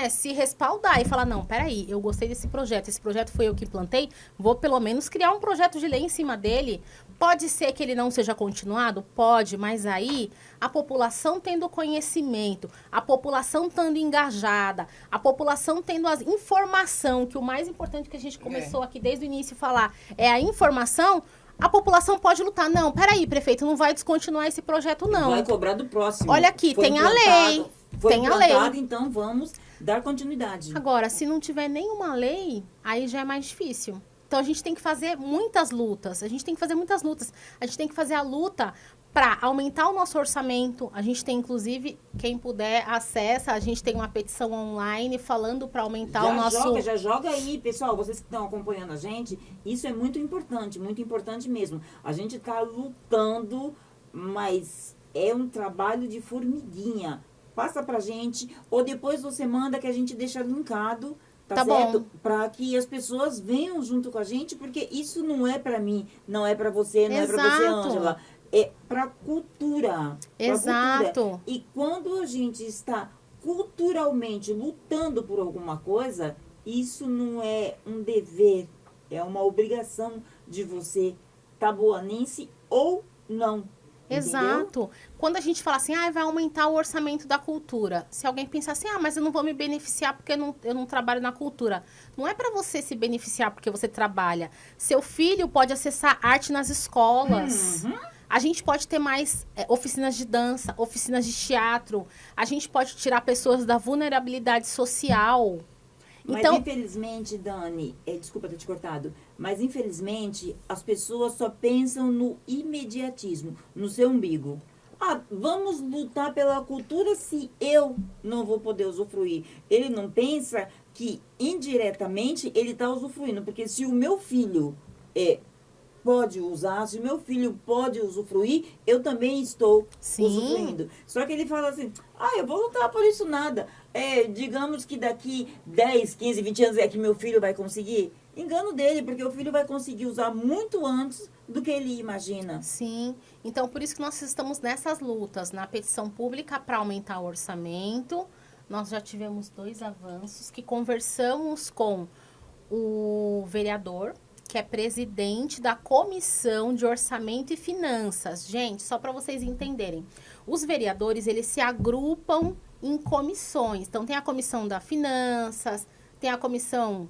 se respaldar e falar, não, peraí, eu gostei desse projeto, esse projeto foi eu que plantei, vou pelo menos criar um projeto de lei em cima dele. Pode ser que ele não seja continuado? Pode, mas aí a população tendo conhecimento, a população estando engajada, a população tendo a informação, que o mais importante que a gente começou aqui desde o início a falar é a informação. A população pode lutar. Não, peraí, prefeito, não vai descontinuar esse projeto, não. Vai cobrar do próximo. Olha aqui, tem a lei. Tem a lei. Então vamos dar continuidade. Agora, se não tiver nenhuma lei, aí já é mais difícil. Então, a gente tem que fazer muitas lutas. A gente tem que fazer a luta para aumentar o nosso orçamento. A gente tem, inclusive, quem puder, acessa. A gente tem uma petição online falando para aumentar o nosso... Já joga aí, pessoal. Vocês que estão acompanhando a gente, isso é muito importante mesmo. A gente está lutando, mas é um trabalho de formiguinha. Passa pra gente, ou depois você manda que a gente deixa linkado. Tá certo? Para que as pessoas venham junto com a gente, porque isso não é para mim, não é para você, não é para você, Ângela. É para cultura. Exato. Cultura. E quando a gente está culturalmente lutando por alguma coisa, isso não é um dever, é uma obrigação de você, taboanense ou não. Exato. Entendeu? Quando a gente fala assim, vai aumentar o orçamento da cultura. Se alguém pensar assim, mas eu não vou me beneficiar porque eu não trabalho na cultura. Não é para você se beneficiar porque você trabalha. Seu filho pode acessar arte nas escolas. Uhum. A gente pode ter mais oficinas de dança, oficinas de teatro. A gente pode tirar pessoas da vulnerabilidade social. Mas então, infelizmente, Dani, desculpa ter te cortado, mas infelizmente as pessoas só pensam no imediatismo, no seu umbigo. Vamos lutar pela cultura se eu não vou poder usufruir. Ele não pensa que indiretamente ele está usufruindo, porque se o meu filho pode usar, se o meu filho pode usufruir, eu também estou usufruindo. Só que ele fala assim, eu vou lutar por isso nada. Digamos que daqui 10, 15, 20 anos é que meu filho vai conseguir. engano dele, porque o filho vai conseguir usar muito antes do que ele imagina. Sim, então por isso que nós estamos nessas lutas, na petição pública para aumentar o orçamento. Nós já tivemos 2 avanços que conversamos com o vereador, que é presidente da Comissão de Orçamento e Finanças. Gente, só para vocês entenderem, os vereadores, eles se agrupam em comissões. Então, tem a comissão da Finanças, tem a comissão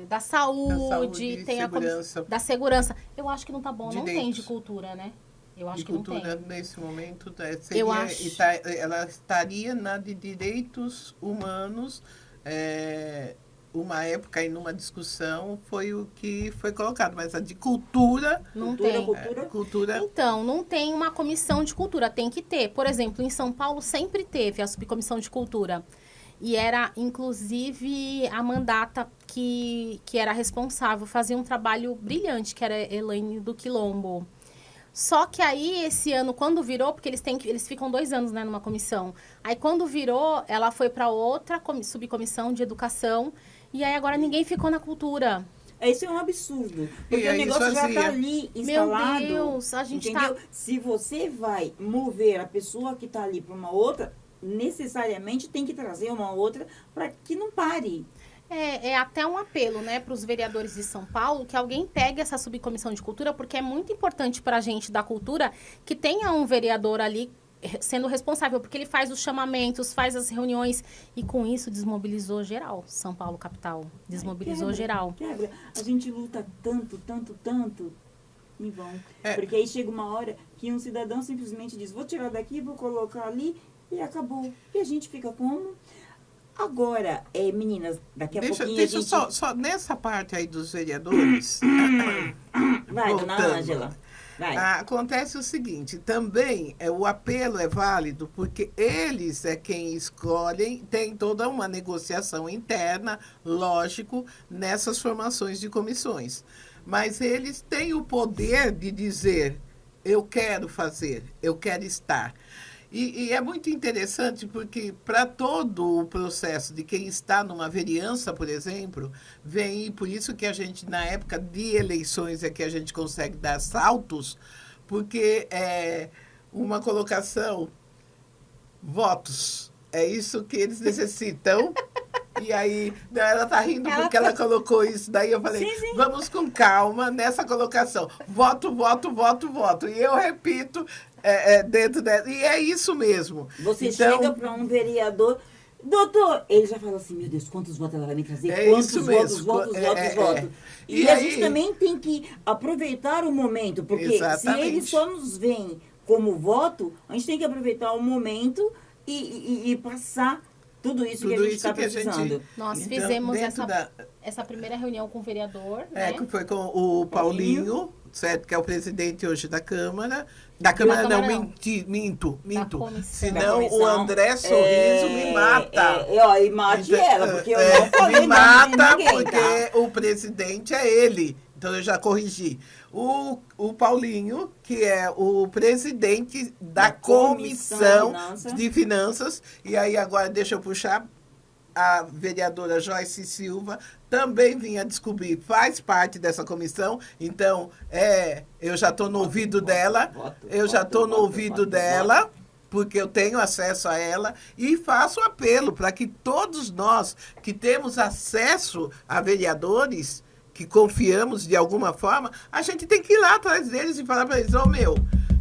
da saúde, tem segurança. a da segurança. Eu acho que não tá bom, não Direitos. tem de cultura, né? Eu acho De que não cultura, tem. nesse momento, Eu acho. ela estaria na de direitos humanos. Uma época, e numa discussão, foi o que foi colocado. Mas a de cultura... Não tem. Cultura. Então, não tem uma comissão de cultura, tem que ter. Por exemplo, em São Paulo sempre teve a subcomissão de cultura. E era, inclusive, a mandata que era responsável, fazia um trabalho brilhante, que era Elaine do Quilombo. Só que aí, esse ano, quando virou, porque eles ficam 2 anos, né, numa comissão. Aí, quando virou, ela foi para outra subcomissão de educação. E aí, agora, ninguém ficou na cultura. Isso é um absurdo. Porque o negócio já está ali instalado. Meu Deus, a gente entendeu? Se você vai mover a pessoa que está ali para uma outra, necessariamente tem que trazer uma outra para que não pare. É até um apelo, né, para os vereadores de São Paulo, que alguém pegue essa subcomissão de cultura, porque é muito importante para a gente da cultura que tenha um vereador ali sendo responsável, porque ele faz os chamamentos, faz as reuniões, e com isso desmobilizou geral, São Paulo capital, desmobilizou geral. Quebra. A gente luta tanto, em vão. Porque aí chega uma hora que um cidadão simplesmente diz, vou tirar daqui, vou colocar ali, e acabou. E a gente fica como... Agora, meninas, daqui a pouquinho Deixa a gente... só nessa parte aí dos vereadores... Vai, dona Ângela. Vai. Acontece o seguinte, também o apelo é válido porque eles é quem escolhem, tem toda uma negociação interna, lógico, nessas formações de comissões. Mas eles têm o poder de dizer, eu quero fazer, eu quero estar. E é muito interessante porque para todo o processo de quem está numa vereança, por exemplo, vem, por isso que a gente, na época de eleições, é que a gente consegue dar saltos, porque é uma colocação, votos, é isso que eles necessitam. E aí, ela tá rindo porque ela colocou isso. Daí eu falei, sim. Vamos com calma nessa colocação. Voto. E eu repito dentro dela. E é isso mesmo. Você chega para um vereador, doutor, ele já fala assim, meu Deus, quantos votos ela vai me trazer? Quantos votos? E a gente também tem que aproveitar o momento, porque se ele só nos vem como voto, a gente tem que aproveitar o momento e passar tudo isso que a gente está precisando. Nós fizemos essa primeira reunião com o vereador, né? Que foi com o Paulinho, certo? Que é o presidente hoje da Câmara. Da Câmara não, minto. Senão o André Sorriso me mata. E mate ela, porque eu não falei me mata ninguém, porque o presidente é ele. Então, eu já corrigi. O Paulinho, que é o presidente da Comissão de Finanças. E aí, agora, deixa eu puxar. A vereadora Joyce Silva também vinha descobrir, faz parte dessa comissão. Então, eu já estou no ouvido dela. Porque eu tenho acesso a ela, e faço apelo para que todos nós que temos acesso a vereadores, que confiamos de alguma forma, a gente tem que ir lá atrás deles e falar para eles,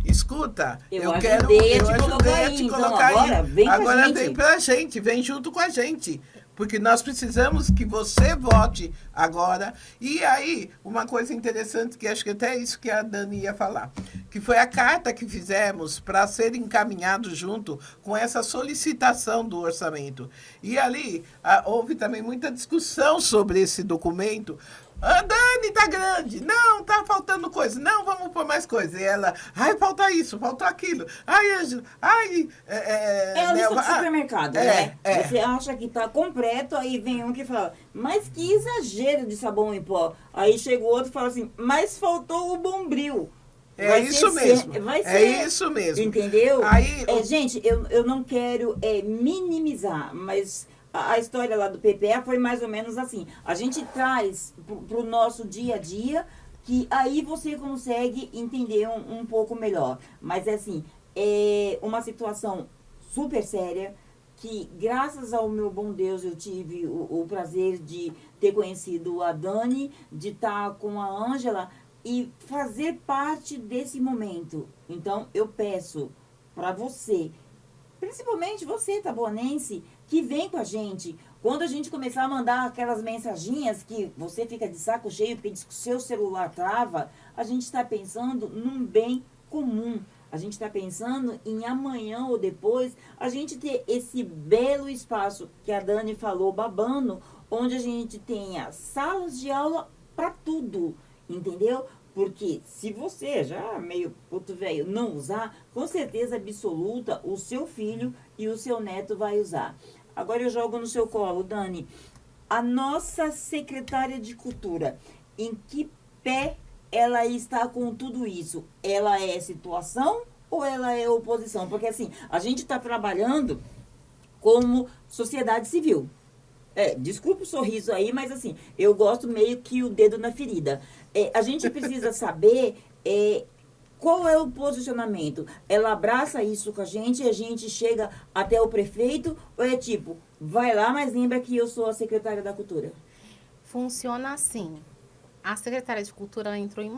escuta, eu ajudei a te colocar aí. Agora vem pra gente, vem junto com a gente. Porque nós precisamos que você vote agora. E aí, uma coisa interessante, que acho que até é isso que a Dani ia falar, que foi a carta que fizemos para ser encaminhado junto com essa solicitação do orçamento. E ali, houve também muita discussão sobre esse documento. Dani, tá grande. Não, tá faltando coisa. Não, vamos pôr mais coisa. E ela, falta isso, falta aquilo. Ângela, é a lista do supermercado, né? Você acha que tá completo, aí vem um que fala, mas que exagero de sabão em pó. Aí chega o outro e fala assim, mas faltou o Bombril. Isso mesmo. É isso mesmo. Entendeu? Gente, eu não quero minimizar, mas a história lá do PPA foi mais ou menos assim. A gente traz para o nosso dia a dia, que aí você consegue entender um pouco melhor. Mas é assim, é uma situação super séria, que graças ao meu bom Deus eu tive o prazer de ter conhecido a Dani, de estar com a Ângela e fazer parte desse momento. Então eu peço para você, principalmente você, taboanense, que vem com a gente. Quando a gente começar a mandar aquelas mensaginhas que você fica de saco cheio porque diz que o seu celular trava, a gente está pensando num bem comum. A gente está pensando em amanhã ou depois a gente ter esse belo espaço que a Dani falou, babando, onde a gente tenha salas de aula para tudo, entendeu? Porque se você, já meio puto velho, não usar, com certeza absoluta, o seu filho e o seu neto vai usar. Agora eu jogo no seu colo, Dani. A nossa secretária de Cultura, em que pé ela está com tudo isso? Ela é situação ou ela é oposição? Porque assim, a gente está trabalhando como sociedade civil. Desculpa o sorriso aí, mas assim, eu gosto meio que o dedo na ferida. A gente precisa saber qual é o posicionamento. Ela abraça isso com a gente e a gente chega até o prefeito, ou é tipo, vai lá, mas lembra que eu sou a secretária da Cultura? Funciona assim. A secretária de Cultura entrou em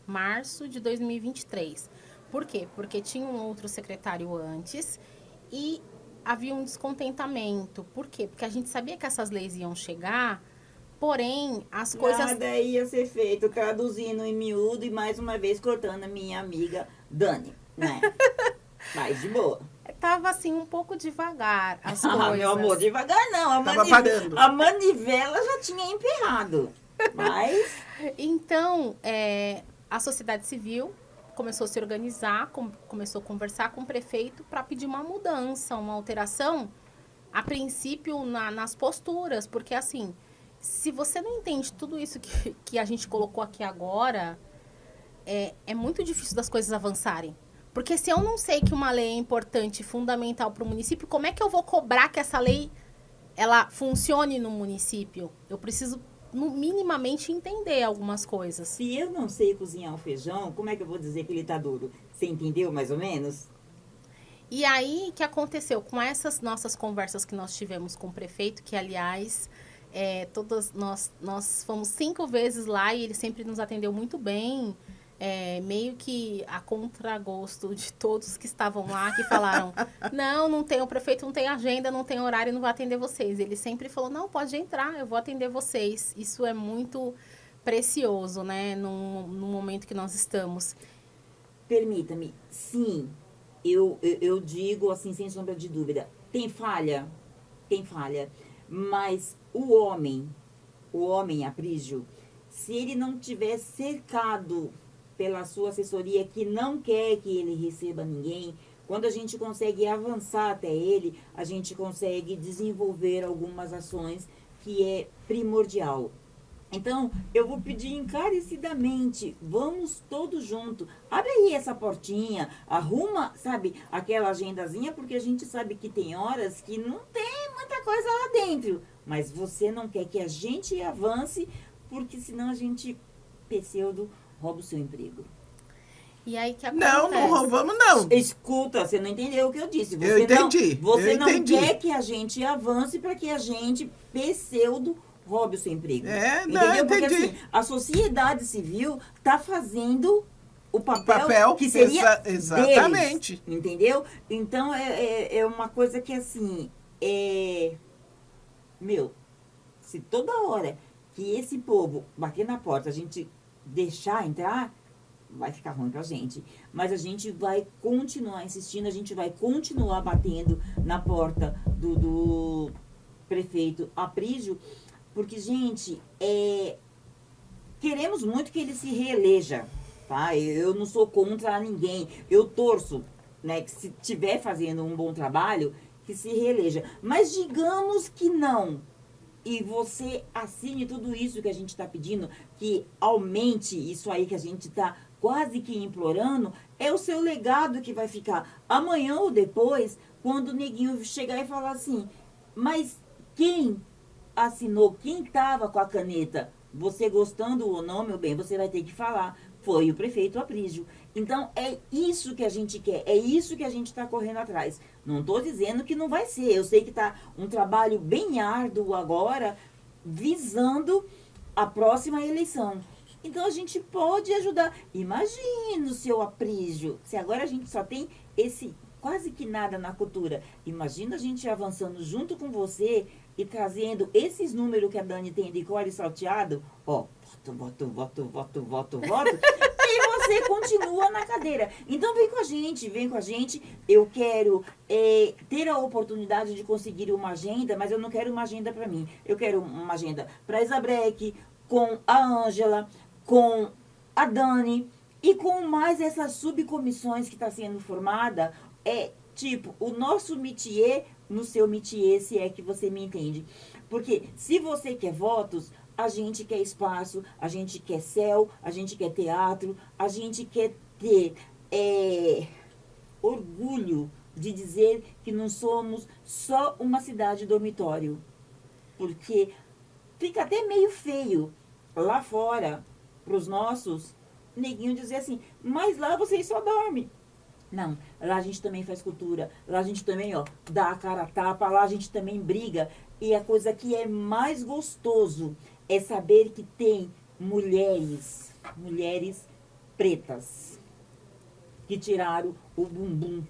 março de 2023. Por quê? Porque tinha um outro secretário antes e havia um descontentamento. Por quê? Porque a gente sabia que essas leis iam chegar, porém, as coisas... Nada ia ser feito, traduzindo em miúdo e mais uma vez cortando a minha amiga Dani, né? Mas de boa. Tava assim, um pouco devagar as coisas. Ah, meu amor, devagar não. A manivela já tinha emperrado. Mas... Então, a sociedade civil começou a se organizar, começou a conversar com o prefeito para pedir uma mudança, uma alteração, a princípio nas posturas, porque assim, se você não entende tudo isso que a gente colocou aqui agora, é muito difícil das coisas avançarem. Porque se eu não sei que uma lei é importante e fundamental para o município, como é que eu vou cobrar que essa lei ela funcione no município? Eu preciso minimamente entender algumas coisas. Se eu não sei cozinhar o feijão, como é que eu vou dizer que ele tá duro? Você entendeu mais ou menos? E aí, o que aconteceu? Com essas nossas conversas que nós tivemos com o prefeito, que aliás, todas nós fomos 5 vezes lá e ele sempre nos atendeu muito bem, meio que a contragosto de todos que estavam lá, que falaram, não tem, o prefeito não tem agenda, não tem horário, não vai atender vocês. Ele sempre falou, não, pode entrar, eu vou atender vocês. Isso é muito precioso, né, no momento que nós estamos. Permita-me, sim, eu digo assim, sem sombra de dúvida, tem falha, mas o homem Aprígio, se ele não tiver cercado pela sua assessoria, que não quer que ele receba ninguém, quando a gente consegue avançar até ele, a gente consegue desenvolver algumas ações que é primordial. Então, eu vou pedir encarecidamente, vamos todos juntos, abre aí essa portinha, arruma, sabe, aquela agendazinha, porque a gente sabe que tem horas que não tem muita coisa lá dentro, mas você não quer que a gente avance, porque senão a gente, pseudo, rouba o seu emprego. E aí que acontece? Não roubamos, não. Escuta, você não entendeu o que eu disse. Eu entendi. Você não quer que a gente avance para que a gente, pseudo, roube o seu emprego. Entendeu? Porque assim, a sociedade civil está fazendo o papel que seria exatamente. Deles, entendeu? Então, é uma coisa que assim, se toda hora que esse povo bater na porta, a gente deixar entrar, vai ficar ruim pra gente. Mas a gente vai continuar insistindo, a gente vai continuar batendo na porta do prefeito Aprígio, porque, gente, queremos muito que ele se reeleja, tá? Eu não sou contra ninguém. Eu torço, né, que se estiver fazendo um bom trabalho, que se reeleja. Mas digamos que não. E você assine tudo isso que a gente está pedindo, que aumente isso aí que a gente está quase que implorando, é o seu legado que vai ficar. Amanhã ou depois, quando o neguinho chegar e falar assim, Mas quem assinou, quem estava com a caneta, você gostando ou não, meu bem, você vai ter que falar. Foi o prefeito Aprígio. Então, é isso que a gente quer, é isso que a gente está correndo atrás. Não estou dizendo que não vai ser. Eu sei que está um trabalho bem árduo agora, visando a próxima eleição. Então, a gente pode ajudar. Imagina o seu Aprígio, se agora a gente só tem esse quase que nada na cultura. Imagina a gente avançando junto com você e trazendo esses números que a Dani tem de core salteado, ó, voto, e você continua na cadeira. Então vem com a gente. Eu quero ter a oportunidade de conseguir uma agenda, mas eu não quero uma agenda para mim. Eu quero uma agenda para a Isabreque, com a Ângela, com a Dani e com mais essas subcomissões que está sendo formada. Tipo, o nosso métier no seu métier, se é que você me entende. Porque se você quer votos, a gente quer espaço, a gente quer céu, a gente quer teatro, a gente quer ter orgulho de dizer que não somos só uma cidade dormitório. Porque fica até meio feio lá fora, para os nossos, neguinho dizer assim, mas lá vocês só dormem. Não, lá a gente também faz cultura, lá a gente também, ó, dá a cara a tapa, lá a gente também briga. E a coisa que é mais gostoso é saber que tem mulheres pretas, que tiraram o bumbum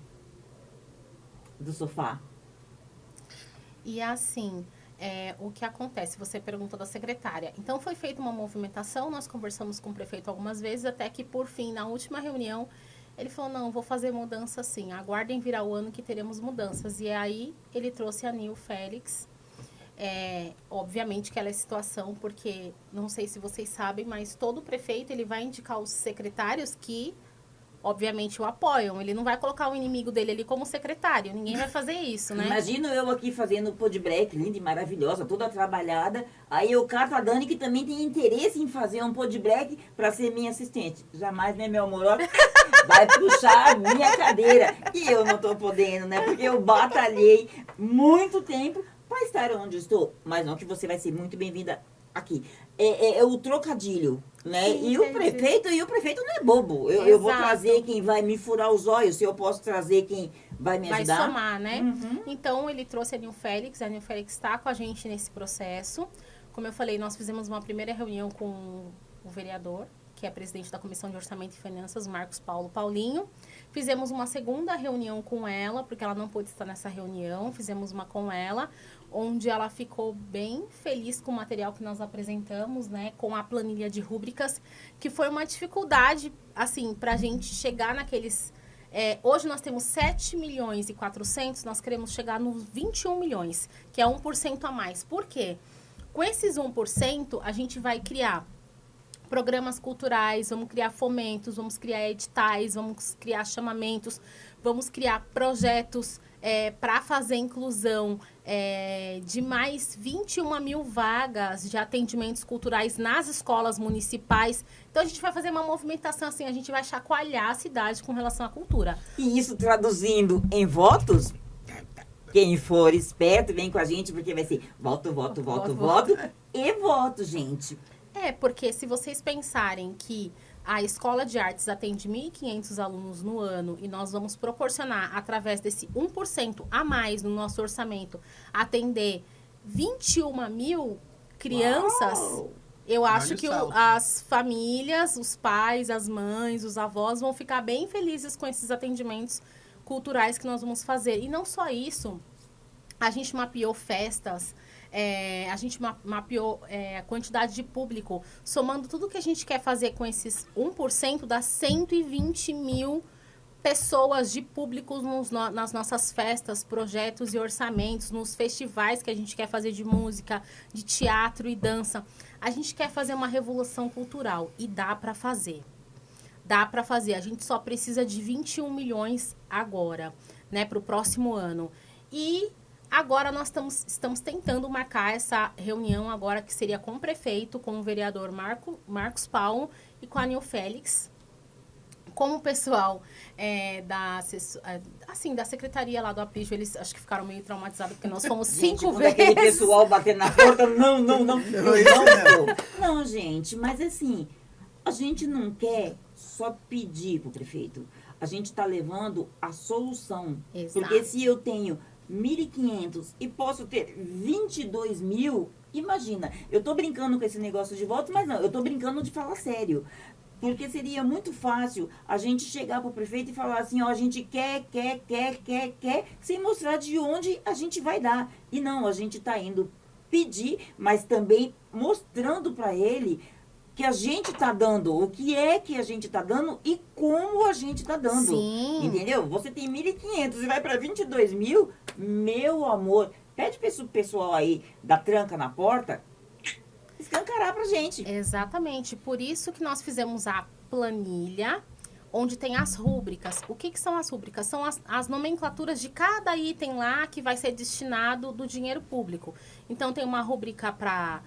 do sofá. E assim, o que acontece? Você perguntou da secretária. Então, foi feita uma movimentação, nós conversamos com o prefeito algumas vezes, até que, por fim, na última reunião, ele falou, não, vou fazer mudança sim. Aguardem virar o ano que teremos mudanças. E aí, ele trouxe a Nil Félix. Obviamente que ela é situação, porque, não sei se vocês sabem, mas todo prefeito, ele vai indicar os secretários que, obviamente, o apoiam. Ele não vai colocar o inimigo dele ali como secretário. Ninguém vai fazer isso, né? Imagino eu aqui fazendo podbreak, linda e maravilhosa, toda trabalhada. Aí eu cato a Dani, que também tem interesse em fazer um podbreak para ser minha assistente. Jamais, né, meu amor? Vai puxar a minha cadeira. E eu não tô podendo, né? Porque eu batalhei muito tempo para estar onde estou. Mas não que você vai ser muito bem-vinda aqui. É o trocadilho, né? Sim, e o prefeito não é bobo. Eu vou trazer quem vai me furar os olhos, se eu posso trazer quem vai me ajudar. Vai somar, né? Uhum. Então, ele trouxe a Nil Félix está com a gente nesse processo. Como eu falei, nós fizemos uma primeira reunião com o vereador, que é presidente da Comissão de Orçamento e Finanças, Marcos Paulinho. Fizemos uma segunda reunião com ela, porque ela não pôde estar nessa reunião. Fizemos uma com ela, onde ela ficou bem feliz com o material que nós apresentamos, né? Com a planilha de rúbricas, que foi uma dificuldade, assim, para a gente chegar naqueles... hoje nós temos 7 milhões e 400, nós queremos chegar nos 21 milhões, que é 1% a mais. Por quê? Com esses 1%, a gente vai criar programas culturais, vamos criar fomentos, vamos criar editais, vamos criar chamamentos, vamos criar projetos para fazer inclusão de mais 21 mil vagas de atendimentos culturais nas escolas municipais. Então, a gente vai fazer uma movimentação assim, a gente vai chacoalhar a cidade com relação à cultura. E isso traduzindo em votos, quem for esperto vem com a gente, porque vai ser voto e voto, gente. Porque se vocês pensarem que a Escola de Artes atende 1.500 alunos no ano e nós vamos proporcionar, através desse 1% a mais no nosso orçamento, atender 21 mil crianças, uau! Eu acho que as famílias, os pais, as mães, os avós vão ficar bem felizes com esses atendimentos culturais que nós vamos fazer. E não só isso, a gente mapeou festas, a gente mapeou a quantidade de público, somando tudo que a gente quer fazer com esses 1%, dá 120 mil pessoas de público nas nossas festas, projetos e orçamentos, nos festivais que a gente quer fazer de música, de teatro e dança. A gente quer fazer uma revolução cultural e dá para fazer. Dá para fazer. A gente só precisa de 21 milhões agora, né, para o próximo ano. E agora nós estamos tentando marcar essa reunião agora, que seria com o prefeito, com o vereador Marcos Paulo e com a Nil Félix, Como o pessoal da secretaria lá do Aprígio, eles acho que ficaram meio traumatizados, porque nós fomos Gente, 5 quando vezes. aquele pessoal batendo na porta, não. Não, gente, mas assim, a gente não quer só pedir pro prefeito. A gente está levando a solução. Exato. Porque se eu tenho 1.500 e posso ter 22 mil, imagina, eu tô brincando com esse negócio de votos, mas não, eu tô brincando de falar sério. Porque seria muito fácil a gente chegar pro prefeito e falar assim, ó, a gente quer, sem mostrar de onde a gente vai dar. E não, a gente tá indo pedir, mas também mostrando para ele que a gente tá dando, o que é que a gente tá dando e como a gente tá dando. Sim. Entendeu? Você tem 1.500 e vai para 22 mil, meu amor, pede pro pessoal aí da tranca na porta escancarar pra gente. Exatamente. Por isso que nós fizemos a planilha, onde tem as rúbricas. O que são as rúbricas? São as nomenclaturas de cada item lá que vai ser destinado do dinheiro público. Então, tem uma rúbrica para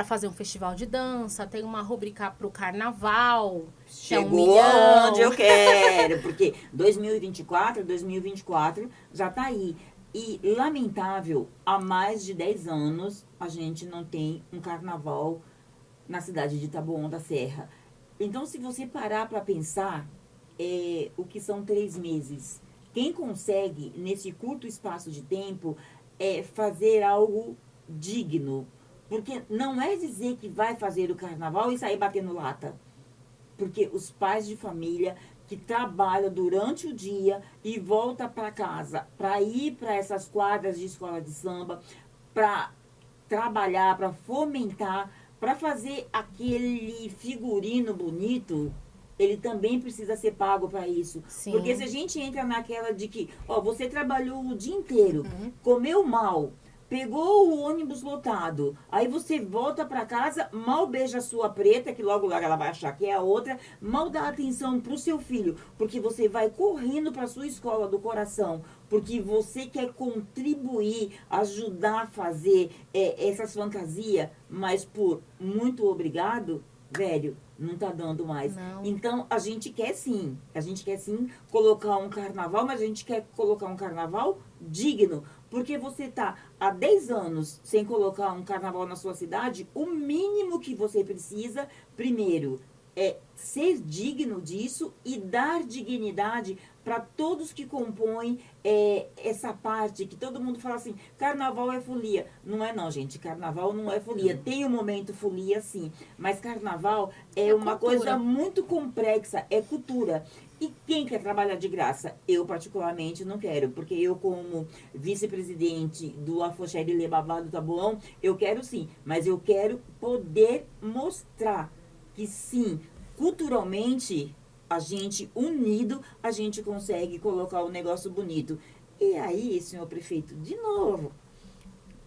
fazer um festival de dança, tem uma rúbrica para o carnaval. Chegou que é 1 milhão. onde eu quero, porque 2024 já tá aí. E, lamentável, há mais de 10 anos, a gente não tem um carnaval na cidade de Taboão da Serra. Então, se você parar para pensar, o que são 3 meses, quem consegue, nesse curto espaço de tempo, fazer algo digno? Porque não é dizer que vai fazer o carnaval e sair batendo lata. Porque os pais de família que trabalham durante o dia e volta para casa para ir para essas quadras de escola de samba, para trabalhar, para fomentar, para fazer aquele figurino bonito, ele também precisa ser pago para isso. Sim. Porque se a gente entra naquela de que, ó, você trabalhou o dia inteiro, comeu mal, pegou o ônibus lotado, aí você volta para casa, mal beija a sua preta, que logo ela vai achar que é a outra, mal dá atenção pro seu filho, porque você vai correndo para sua escola do coração, porque você quer contribuir, ajudar a fazer essas fantasias, mas por muito obrigado, velho, não tá dando mais. Não. Então, a gente quer sim colocar um carnaval, mas a gente quer colocar um carnaval digno. Porque você tá há 10 anos sem colocar um carnaval na sua cidade, o mínimo que você precisa, primeiro, é ser digno disso e dar dignidade para todos que compõem essa parte, que todo mundo fala assim, carnaval é folia. Não é não, gente, carnaval não é folia. Tem um momento folia, sim, mas carnaval é uma cultura. coisa muito complexa, é cultura. E quem quer trabalhar de graça? Eu, particularmente, não quero, porque eu, como vice-presidente do Afoxé de Lebabá do Taboão, eu quero sim, mas eu quero poder mostrar que sim, culturalmente, a gente unido, a gente consegue colocar o negócio bonito. E aí, senhor prefeito, de novo,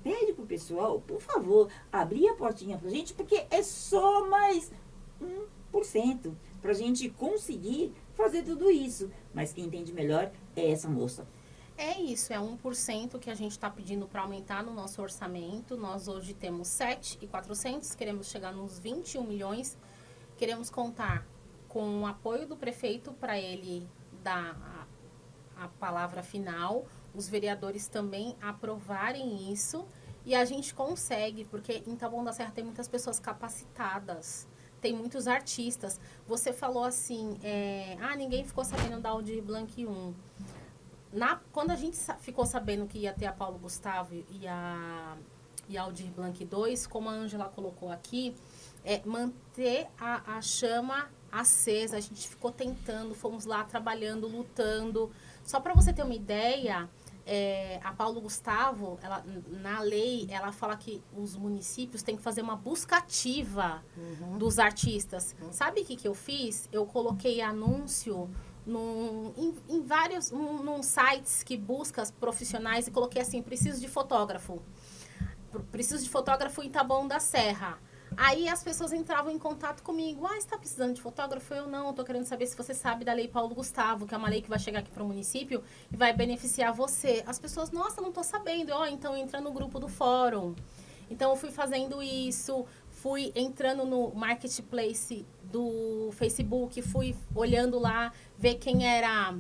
pede pro pessoal, por favor, abrir a portinha pra gente, porque é só mais 1% pra gente conseguir fazer tudo isso. Mas quem entende melhor é essa moça. É isso, é 1% que a gente está pedindo para aumentar no nosso orçamento. Nós hoje temos 7.400, queremos chegar nos 21 milhões. Queremos contar com o apoio do prefeito para ele dar a palavra final, os vereadores também aprovarem isso e a gente consegue, porque em Taboão da Serra tem muitas pessoas capacitadas, tem muitos artistas. Você falou assim, ninguém ficou sabendo da Aldir Blanc 1. Quando a gente ficou sabendo que ia ter a Paulo Gustavo e a Aldir Blanc 2, como a Ângela colocou aqui, manter a chama acesa. A gente ficou tentando, fomos lá trabalhando, lutando. Só para você ter uma ideia, a Paulo Gustavo, na lei, ela fala que os municípios têm que fazer uma busca ativa dos artistas. Sabe o que eu fiz? Eu coloquei anúncio em vários sites que busca profissionais e coloquei assim, preciso de fotógrafo em Taboão da Serra. Aí as pessoas entravam em contato comigo. Você está precisando de fotógrafo? Eu não, estou querendo saber se você sabe da Lei Paulo Gustavo, que é uma lei que vai chegar aqui para o município e vai beneficiar você. As pessoas, nossa, não estou sabendo. Então entra no grupo do fórum. Então eu fui fazendo isso, fui entrando no marketplace do Facebook, fui olhando lá, ver quem era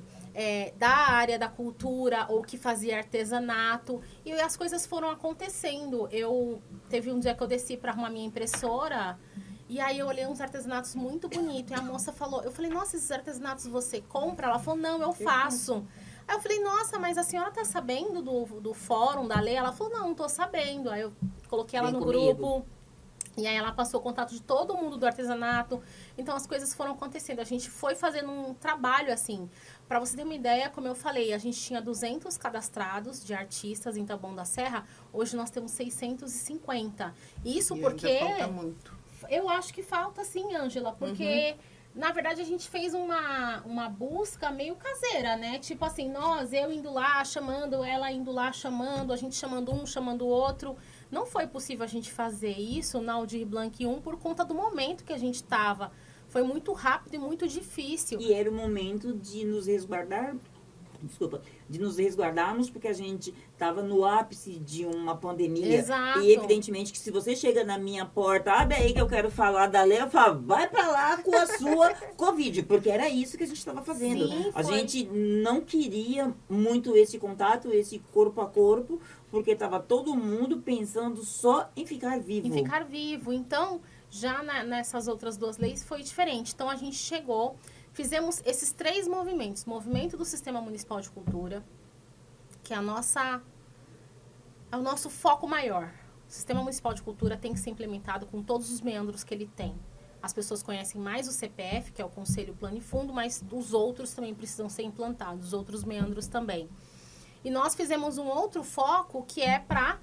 da área da cultura ou que fazia artesanato. E as coisas foram acontecendo. Teve um dia que eu desci para arrumar minha impressora e aí eu olhei uns artesanatos muito bonitos. E a moça falou, eu falei, nossa, esses artesanatos você compra? Ela falou, não, eu faço. Aí eu falei, nossa, mas a senhora tá sabendo do fórum, da lei? Ela falou, não tô sabendo. Aí eu coloquei ela no grupo. E aí ela passou o contato de todo mundo do artesanato. Então as coisas foram acontecendo. A gente foi fazendo um trabalho assim. Para você ter uma ideia, como eu falei, a gente tinha 200 cadastrados de artistas em Taboão da Serra. Hoje nós temos 650. Isso e porque... ainda falta muito. Eu acho que falta sim, Ângela, porque... Na verdade, a gente fez uma busca meio caseira, né? Tipo assim, eu indo lá chamando, ela indo lá chamando, a gente chamando um, chamando o outro. Não foi possível a gente fazer isso na Aldir Blanc 1 por conta do momento que a gente estava. Foi muito rápido e muito difícil. E era o momento de nos resguardar, de nos resguardarmos, porque a gente estava no ápice de uma pandemia. Exato. E evidentemente que se você chega na minha porta, abre aí que eu quero falar da lei, eu falo, vai pra lá com a sua Covid, porque era isso que a gente estava fazendo. Sim, a gente não queria muito esse contato, esse corpo a corpo, porque estava todo mundo pensando só em ficar vivo. Em ficar vivo. Então, já nessas outras duas leis foi diferente. Então, a gente chegou... Fizemos esses 3 movimentos. Movimento do Sistema Municipal de Cultura, que é o nosso foco maior. O Sistema Municipal de Cultura tem que ser implementado com todos os meandros que ele tem. As pessoas conhecem mais o CPF, que é o Conselho Plano e Fundo, mas os outros também precisam ser implantados, os outros meandros também. E nós fizemos um outro foco que é para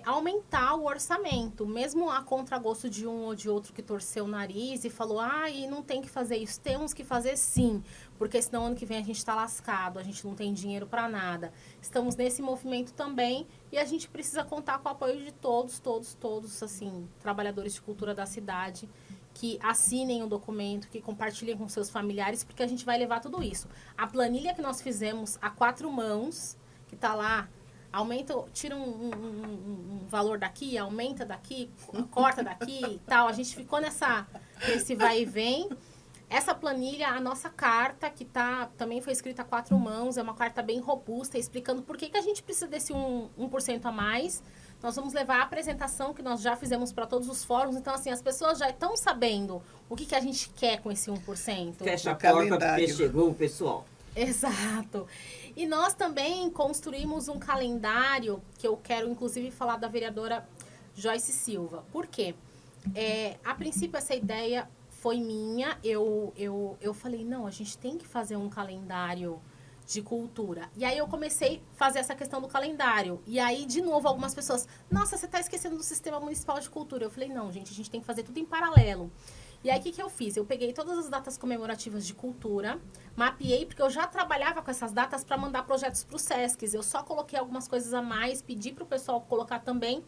aumentar o orçamento, mesmo a contragosto de um ou de outro que torceu o nariz e falou, e não tem que fazer isso, temos que fazer sim, porque senão ano que vem a gente está lascado, a gente não tem dinheiro para nada. Estamos nesse movimento também e a gente precisa contar com o apoio de todos, assim, trabalhadores de cultura da cidade, que assinem o documento, que compartilhem com seus familiares, porque a gente vai levar tudo isso. A planilha que nós fizemos a 4 mãos, que está lá, tira um valor daqui, aumenta daqui, corta daqui e tal. A gente ficou nesse vai e vem. Essa planilha, a nossa carta, que também foi escrita a 4 mãos, é uma carta bem robusta, explicando por que a gente precisa desse 1% a mais. Nós vamos levar a apresentação que nós já fizemos para todos os fóruns. Então, assim, as pessoas já estão sabendo o que a gente quer com esse 1%. Fecha a porta porque chegou o pessoal. Exato. E nós também construímos um calendário, que eu quero, inclusive, falar da vereadora Joyce Silva. Por quê? A princípio, essa ideia foi minha. Eu falei, não, a gente tem que fazer um calendário de cultura. E aí eu comecei a fazer essa questão do calendário. E aí, de novo, algumas pessoas, nossa, você está esquecendo do Sistema Municipal de Cultura. Eu falei, não, gente, a gente tem que fazer tudo em paralelo. E aí, o que eu fiz? Eu peguei todas as datas comemorativas de cultura, mapeei, porque eu já trabalhava com essas datas para mandar projetos para os SESCs. Eu só coloquei algumas coisas a mais, pedi para o pessoal colocar também.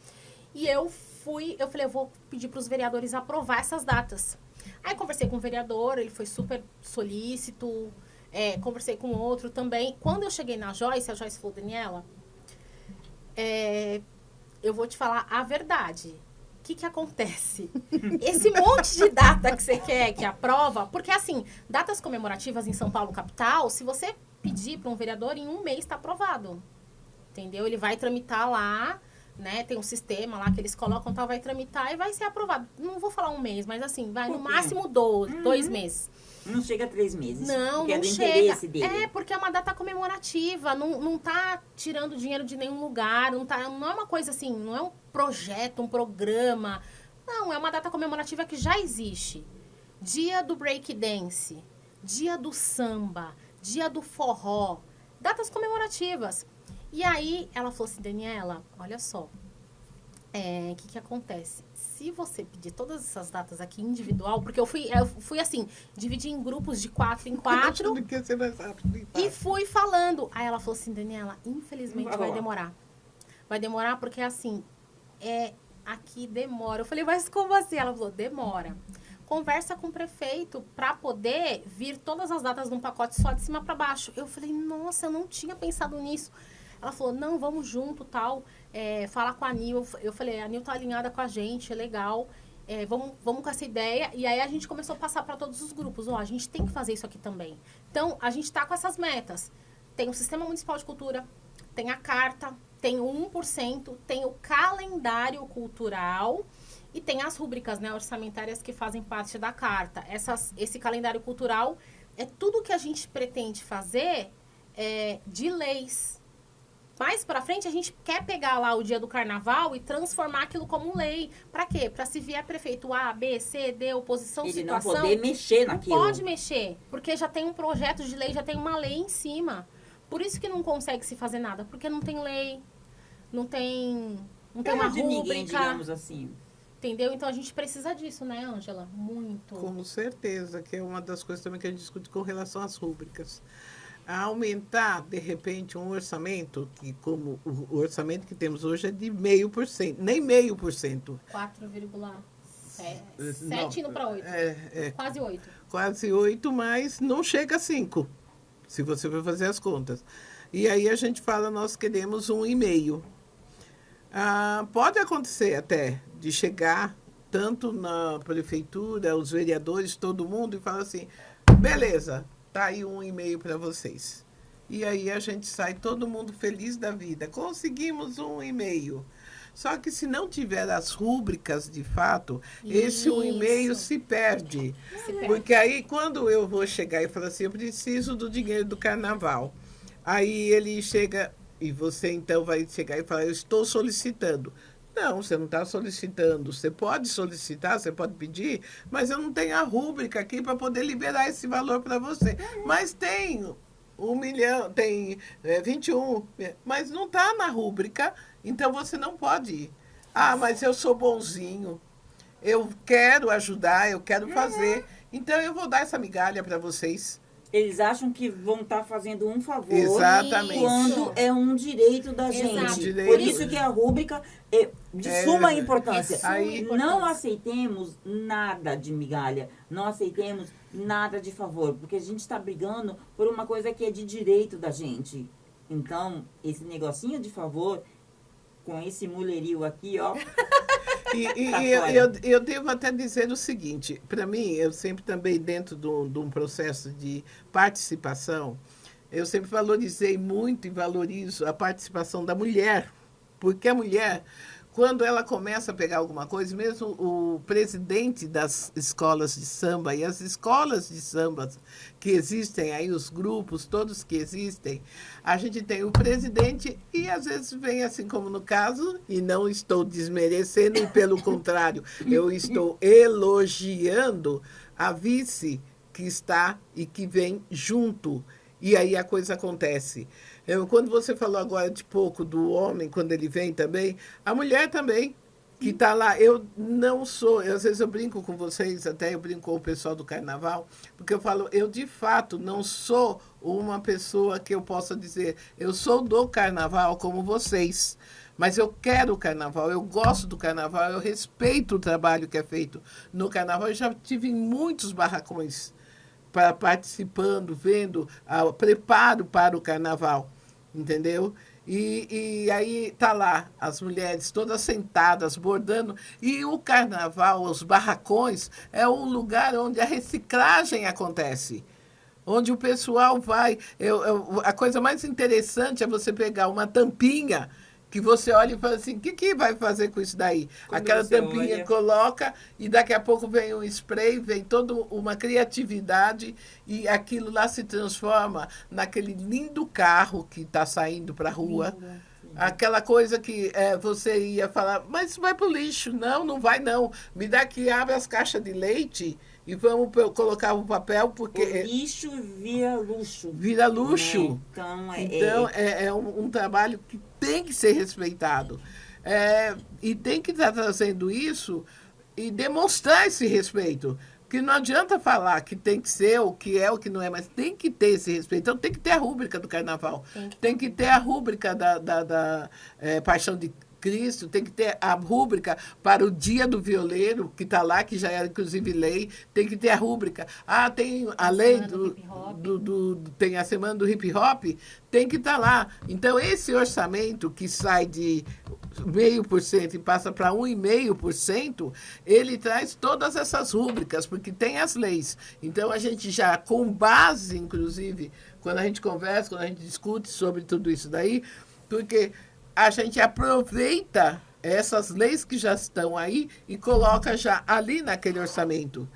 E eu falei, eu vou pedir para os vereadores aprovar essas datas. Aí, conversei com o vereador, ele foi super solícito, conversei com outro também. Quando eu cheguei na Joyce, a Joyce falou, Daniela, eu vou te falar a verdade. O que acontece? Esse monte de data que você quer que aprova, porque assim, datas comemorativas em São Paulo capital, se você pedir para um vereador, em 1 mês está aprovado. Entendeu? Ele vai tramitar lá, né? Tem um sistema lá que eles colocam, vai tramitar e vai ser aprovado. Não vou falar 1 mês, mas assim, vai no máximo 2 meses. Não chega a 3 meses. Não, porque não é do chega. interesse dele. Porque é uma data comemorativa. Não tá tirando dinheiro de nenhum lugar. Não é uma coisa assim, não é um projeto, um programa. Não, é uma data comemorativa que já existe. Dia do breakdance, dia do samba, dia do forró. Datas comemorativas. E aí, ela falou assim, Daniela, olha só. O que acontece? Se você pedir todas essas datas aqui individual, porque eu fui assim, dividi em grupos de 4 em 4 e fui falando. Aí ela falou assim, Daniela, infelizmente vai demorar. Vai demorar porque assim, aqui demora. Eu falei, mas como assim? Ela falou, demora. Conversa com o prefeito para poder vir todas as datas num pacote só de cima para baixo. Eu falei, nossa, eu não tinha pensado nisso. Ela falou, não, vamos junto, tal, falar com a Nil. Eu falei, a Nil tá alinhada com a gente, é legal. vamos com essa ideia. E aí a gente começou a passar para todos os grupos. A gente tem que fazer isso aqui também. Então, a gente está com essas metas. Tem o Sistema Municipal de Cultura, tem a carta, tem o 1%, tem o calendário cultural e tem as rúbricas, né, orçamentárias que fazem parte da carta. Esse calendário cultural é tudo que a gente pretende fazer de leis. Mais para frente, a gente quer pegar lá o dia do carnaval e transformar aquilo como lei. Para quê? Para se vier prefeito A, B, C, D, oposição, situação... Ele não poder mexer naquilo. Não pode mexer, porque já tem um projeto de lei, já tem uma lei em cima. Por isso que não consegue se fazer nada, porque não tem lei, não tem uma de ninguém, rúbrica, digamos assim. entendeu? Então a gente precisa disso, né, Ângela? Muito. Com certeza, que é uma das coisas também que a gente discute com relação às rúbricas. A aumentar, de repente, um orçamento, que como o orçamento que temos hoje é de 0,5%, nem 0,5%. 4,7 indo para 8. Quase 8. Quase 8, mas não chega a 5, se você for fazer as contas. E aí a gente fala, nós queremos 1,5. Pode acontecer até de chegar tanto na prefeitura, os vereadores, todo mundo, e fala assim, beleza, tá aí 1,5 para vocês. E aí a gente sai todo mundo feliz da vida. Conseguimos 1,5. Só que se não tiver as rúbricas de fato, esse 1,5 se perde. Porque aí quando eu vou chegar e falar assim, eu preciso do dinheiro do carnaval. Aí ele chega, e você então vai chegar e falar, eu estou solicitando. Não, você não está solicitando. Você pode solicitar, você pode pedir, mas eu não tenho a rúbrica aqui para poder liberar esse valor para você. Mas tem 1 milhão, tem 21, mas não está na rúbrica, então você não pode ir. Mas eu sou bonzinho, eu quero ajudar, eu quero fazer, então eu vou dar essa migalha para vocês. Eles acham que vão estar fazendo um favor. Exatamente. Quando é um direito da gente. Por isso que a rúbrica é de suma importância. Não aceitemos nada de migalha. Não aceitemos nada de favor. Porque a gente está brigando por uma coisa que é de direito da gente. Então, esse negocinho de favor, com esse mulherio aqui, ó... Eu devo até dizer o seguinte, para mim, eu sempre também dentro de um processo de participação, eu sempre valorizei muito e valorizo a participação da mulher, porque a mulher, quando ela começa a pegar alguma coisa, mesmo o presidente das escolas de samba e as escolas de samba que existem aí, os grupos todos que existem, a gente tem o presidente e às vezes vem assim como no caso, e não estou desmerecendo, e pelo contrário, eu estou elogiando a vice que está e que vem junto. E aí a coisa acontece. Quando você falou agora de pouco do homem, quando ele vem também, a mulher também, que está lá. Eu não sou, às vezes eu brinco com vocês, até eu brinco com o pessoal do carnaval, porque eu falo, eu de fato não sou uma pessoa que eu possa dizer, eu sou do carnaval como vocês. Mas eu quero o carnaval, eu gosto do carnaval, eu respeito o trabalho que é feito no carnaval. Eu já tive em muitos barracões participando, vendo o preparo para o carnaval, entendeu? E aí tá lá as mulheres todas sentadas, bordando, e o carnaval, os barracões, é um lugar onde a reciclagem acontece, onde o pessoal vai... a coisa mais interessante é você pegar uma tampinha que você olha e fala assim, o que vai fazer com isso daí? Quando aquela tampinha olha... coloca e daqui a pouco vem um spray, vem toda uma criatividade e aquilo lá se transforma naquele lindo carro que está saindo para a rua. Aquela coisa que você ia falar, mas vai para o lixo. Não, não vai não. Me dá aqui, abre as caixas de leite e vamos colocar o papel, porque... O lixo vira luxo. Vira luxo. Né? Então, é um trabalho que tem que ser respeitado. E tem que estar trazendo isso e demonstrar esse respeito. Porque não adianta falar que tem que ser o que é, o que não é, mas tem que ter esse respeito. Então, tem que ter a rúbrica do carnaval. Tem que ter a rúbrica da Paixão de Cristo, tem que ter a rúbrica para o dia do violeiro, que está lá, que já é inclusive lei, tem que ter a rúbrica. Ah, tem a lei tem a semana do hip hop, tem que estar lá. Então, esse orçamento que sai de 0,5% e passa para 1,5%, ele traz todas essas rúbricas, porque tem as leis. Então, a gente já, com base, inclusive, quando a gente conversa, quando a gente discute sobre tudo isso daí, porque a gente aproveita essas leis que já estão aí e coloca já ali naquele orçamento.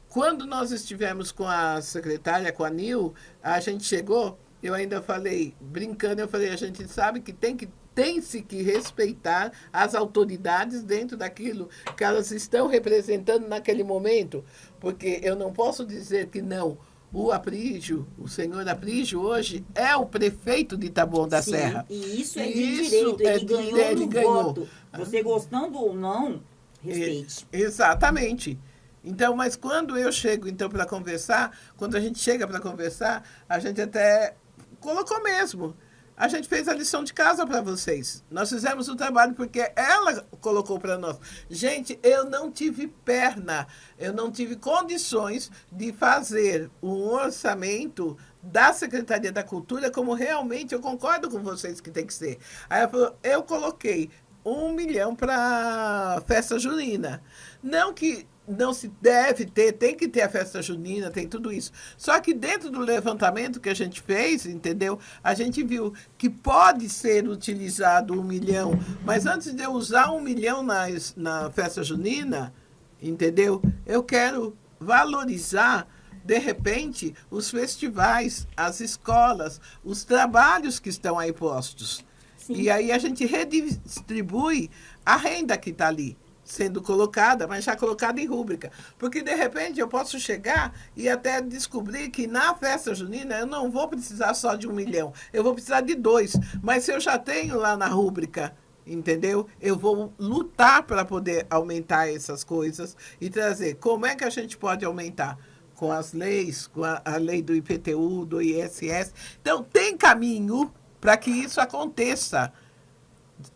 Quando nós estivemos com a secretária, com a Nil, a gente chegou, eu ainda falei, brincando, eu falei, a gente sabe que tem-se que respeitar as autoridades dentro daquilo que elas estão representando naquele momento, porque eu não posso dizer que não. O Aprígio, o senhor Aprígio, hoje é o prefeito de Taboão da Serra. E isso é de direito, ele ganhou voto. Você gostando ou não, respeite. Exatamente. Então, mas quando eu chego, então, para conversar, quando a gente chega para conversar, a gente até colocou mesmo. A gente fez a lição de casa para vocês. Nós fizemos o trabalho porque ela colocou para nós. Gente, eu não tive perna, eu não tive condições de fazer um orçamento da Secretaria da Cultura como realmente eu concordo com vocês que tem que ser. Aí ela falou, eu coloquei 1 milhão para a festa junina. Não que não se deve ter, tem que ter a festa junina, tem tudo isso. Só que dentro do levantamento que a gente fez, entendeu? A gente viu que pode ser utilizado 1 milhão, mas antes de eu usar 1 milhão na festa junina, entendeu? Eu quero valorizar, de repente, os festivais, as escolas, os trabalhos que estão aí postos. Sim. E aí a gente redistribui a renda que está ali sendo colocada, mas já colocada em rúbrica. Porque, de repente, eu posso chegar e até descobrir que na festa junina eu não vou precisar só de 1 milhão, eu vou precisar de 2. Mas se eu já tenho lá na rúbrica, entendeu? Eu vou lutar para poder aumentar essas coisas e trazer. Como é que a gente pode aumentar? Com as leis, com a lei do IPTU, do ISS. Então, tem caminho para que isso aconteça.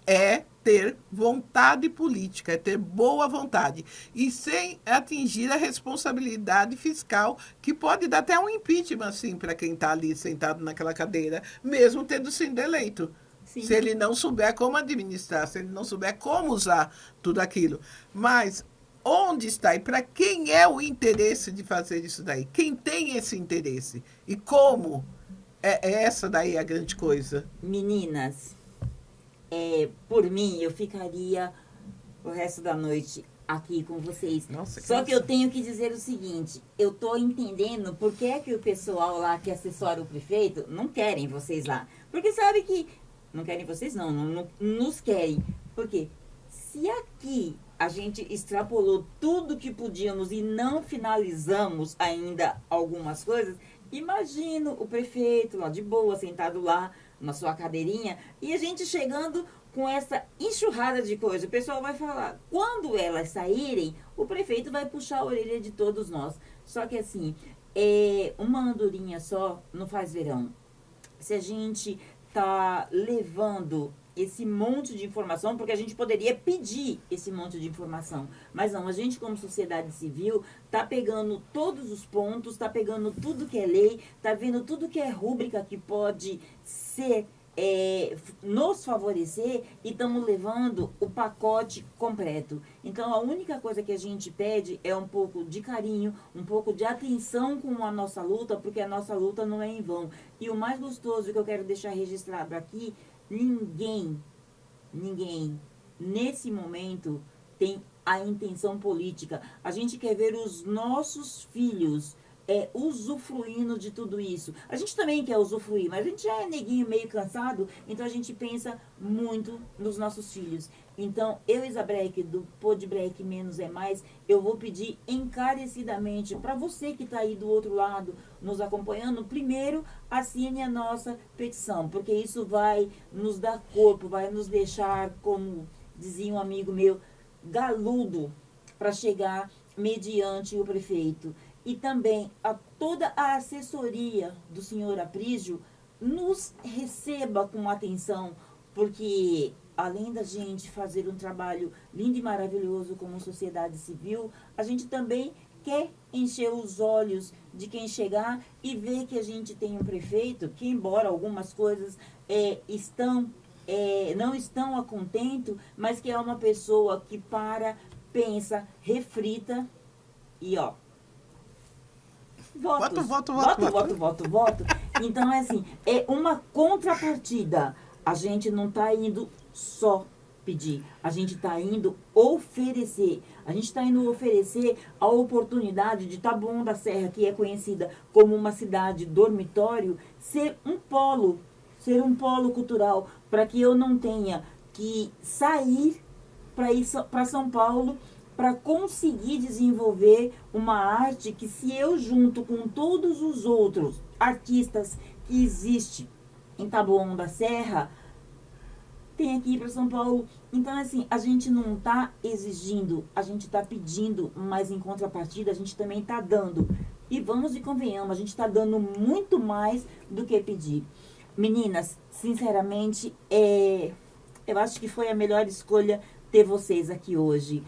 É ter vontade política, é ter boa vontade. E sem atingir a responsabilidade fiscal, que pode dar até um impeachment, assim, para quem está ali sentado naquela cadeira, mesmo tendo sido eleito. Sim. Se ele não souber como administrar, se ele não souber como usar tudo aquilo. Mas onde está e para quem é o interesse de fazer isso daí? Quem tem esse interesse? E como? É essa daí a grande coisa. Meninas, por mim, eu ficaria o resto da noite aqui com vocês. Nossa, só que eu tenho que dizer o seguinte, eu estou entendendo por que é que o pessoal lá que assessora o prefeito não querem vocês lá. Porque sabe que... Não querem vocês, não nos querem. Porque se aqui a gente extrapolou tudo que podíamos e não finalizamos ainda algumas coisas, imagino o prefeito lá de boa, sentado lá na sua cadeirinha, e a gente chegando com essa enxurrada de coisa. O pessoal vai falar, quando elas saírem, o prefeito vai puxar a orelha de todos nós. Só que assim, uma andorinha só não faz verão. Se a gente tá levando esse monte de informação, porque a gente poderia pedir esse monte de informação, mas não, a gente como sociedade civil tá pegando todos os pontos, tá pegando tudo que é lei, tá vendo tudo que é rúbrica que pode ser, nos favorecer, e estamos levando o pacote completo. Então a única coisa que a gente pede é um pouco de carinho, um pouco de atenção com a nossa luta, porque a nossa luta não é em vão. E o mais gostoso que eu quero deixar registrado aqui, ninguém, nesse momento, tem a intenção política. A gente quer ver os nossos filhos usufruindo de tudo isso. A gente também quer usufruir, mas a gente já é neguinho meio cansado, então a gente pensa muito nos nossos filhos. Então, eu, Isabreque, do Pod Break Menos é Mais, eu vou pedir encarecidamente para você que está aí do outro lado, nos acompanhando, primeiro, assine a nossa petição, porque isso vai nos dar corpo, vai nos deixar, como dizia um amigo meu, galudo, para chegar mediante o prefeito. E também a toda a assessoria do senhor Aprígio nos receba com atenção, porque além da gente fazer um trabalho lindo e maravilhoso como sociedade civil, a gente também quer encher os olhos de quem chegar e ver que a gente tem um prefeito que, embora algumas coisas não estão a contento, mas que é uma pessoa que pensa, reflita e, ó, voto. Então, é assim, é uma contrapartida. A gente não está indo só pedir, a gente está indo oferecer. A gente está indo oferecer a oportunidade de Taboão da Serra, que é conhecida como uma cidade dormitório, ser um polo cultural, para que eu não tenha que sair para ir para São Paulo para conseguir desenvolver uma arte que, se eu junto com todos os outros artistas que existem em Taboão da Serra, tem aqui para São Paulo. Então, assim, a gente não está exigindo, a gente está pedindo, mas em contrapartida a gente também está dando. E vamos e convenhamos, a gente está dando muito mais do que pedir. Meninas, sinceramente, eu acho que foi a melhor escolha ter vocês aqui hoje.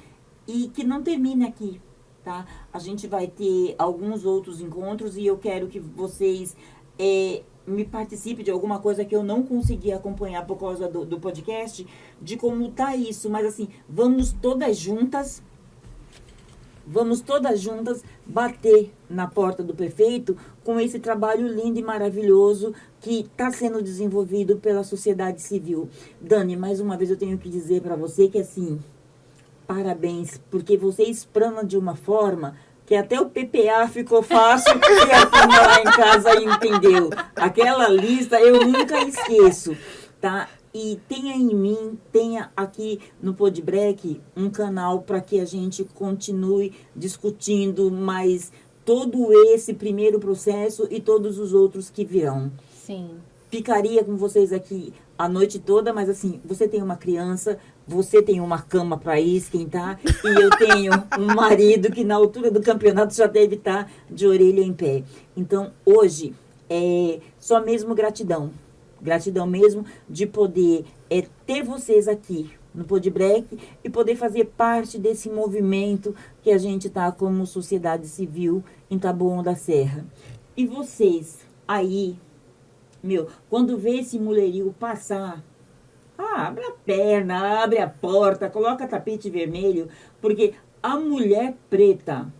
E que não termine aqui, tá? A gente vai ter alguns outros encontros e eu quero que vocês me participem de alguma coisa que eu não consegui acompanhar por causa do podcast, de como tá isso. Mas, assim, vamos todas juntas bater na porta do prefeito com esse trabalho lindo e maravilhoso que está sendo desenvolvido pela sociedade civil. Dani, mais uma vez eu tenho que dizer para você que, assim, parabéns, porque você explana de uma forma que até o PPA ficou fácil e a turma lá em casa entendeu. Aquela lista eu nunca esqueço, tá? E tenha em mim, tenha aqui no Podbreak um canal para que a gente continue discutindo mais todo esse primeiro processo e todos os outros que virão. Sim. Ficaria com vocês aqui a noite toda, mas, assim, você tem uma criança, você tem uma cama para esquentar e eu tenho um marido que na altura do campeonato já deve estar de orelha em pé. Então, hoje, só mesmo gratidão. Gratidão mesmo de poder ter vocês aqui no Podbreak e poder fazer parte desse movimento que a gente está como sociedade civil em Taboão da Serra. E vocês aí, quando vê esse mulherio passar, abre a perna, abre a porta, coloca tapete vermelho, porque a mulher preta,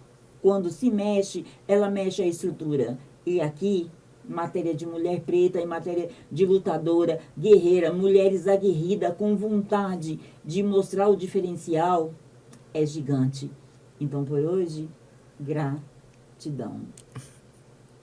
quando se mexe, ela mexe a estrutura. E aqui, matéria de mulher preta, em matéria de lutadora, guerreira, mulheres aguerridas, com vontade de mostrar o diferencial, é gigante. Então, por hoje, gratidão.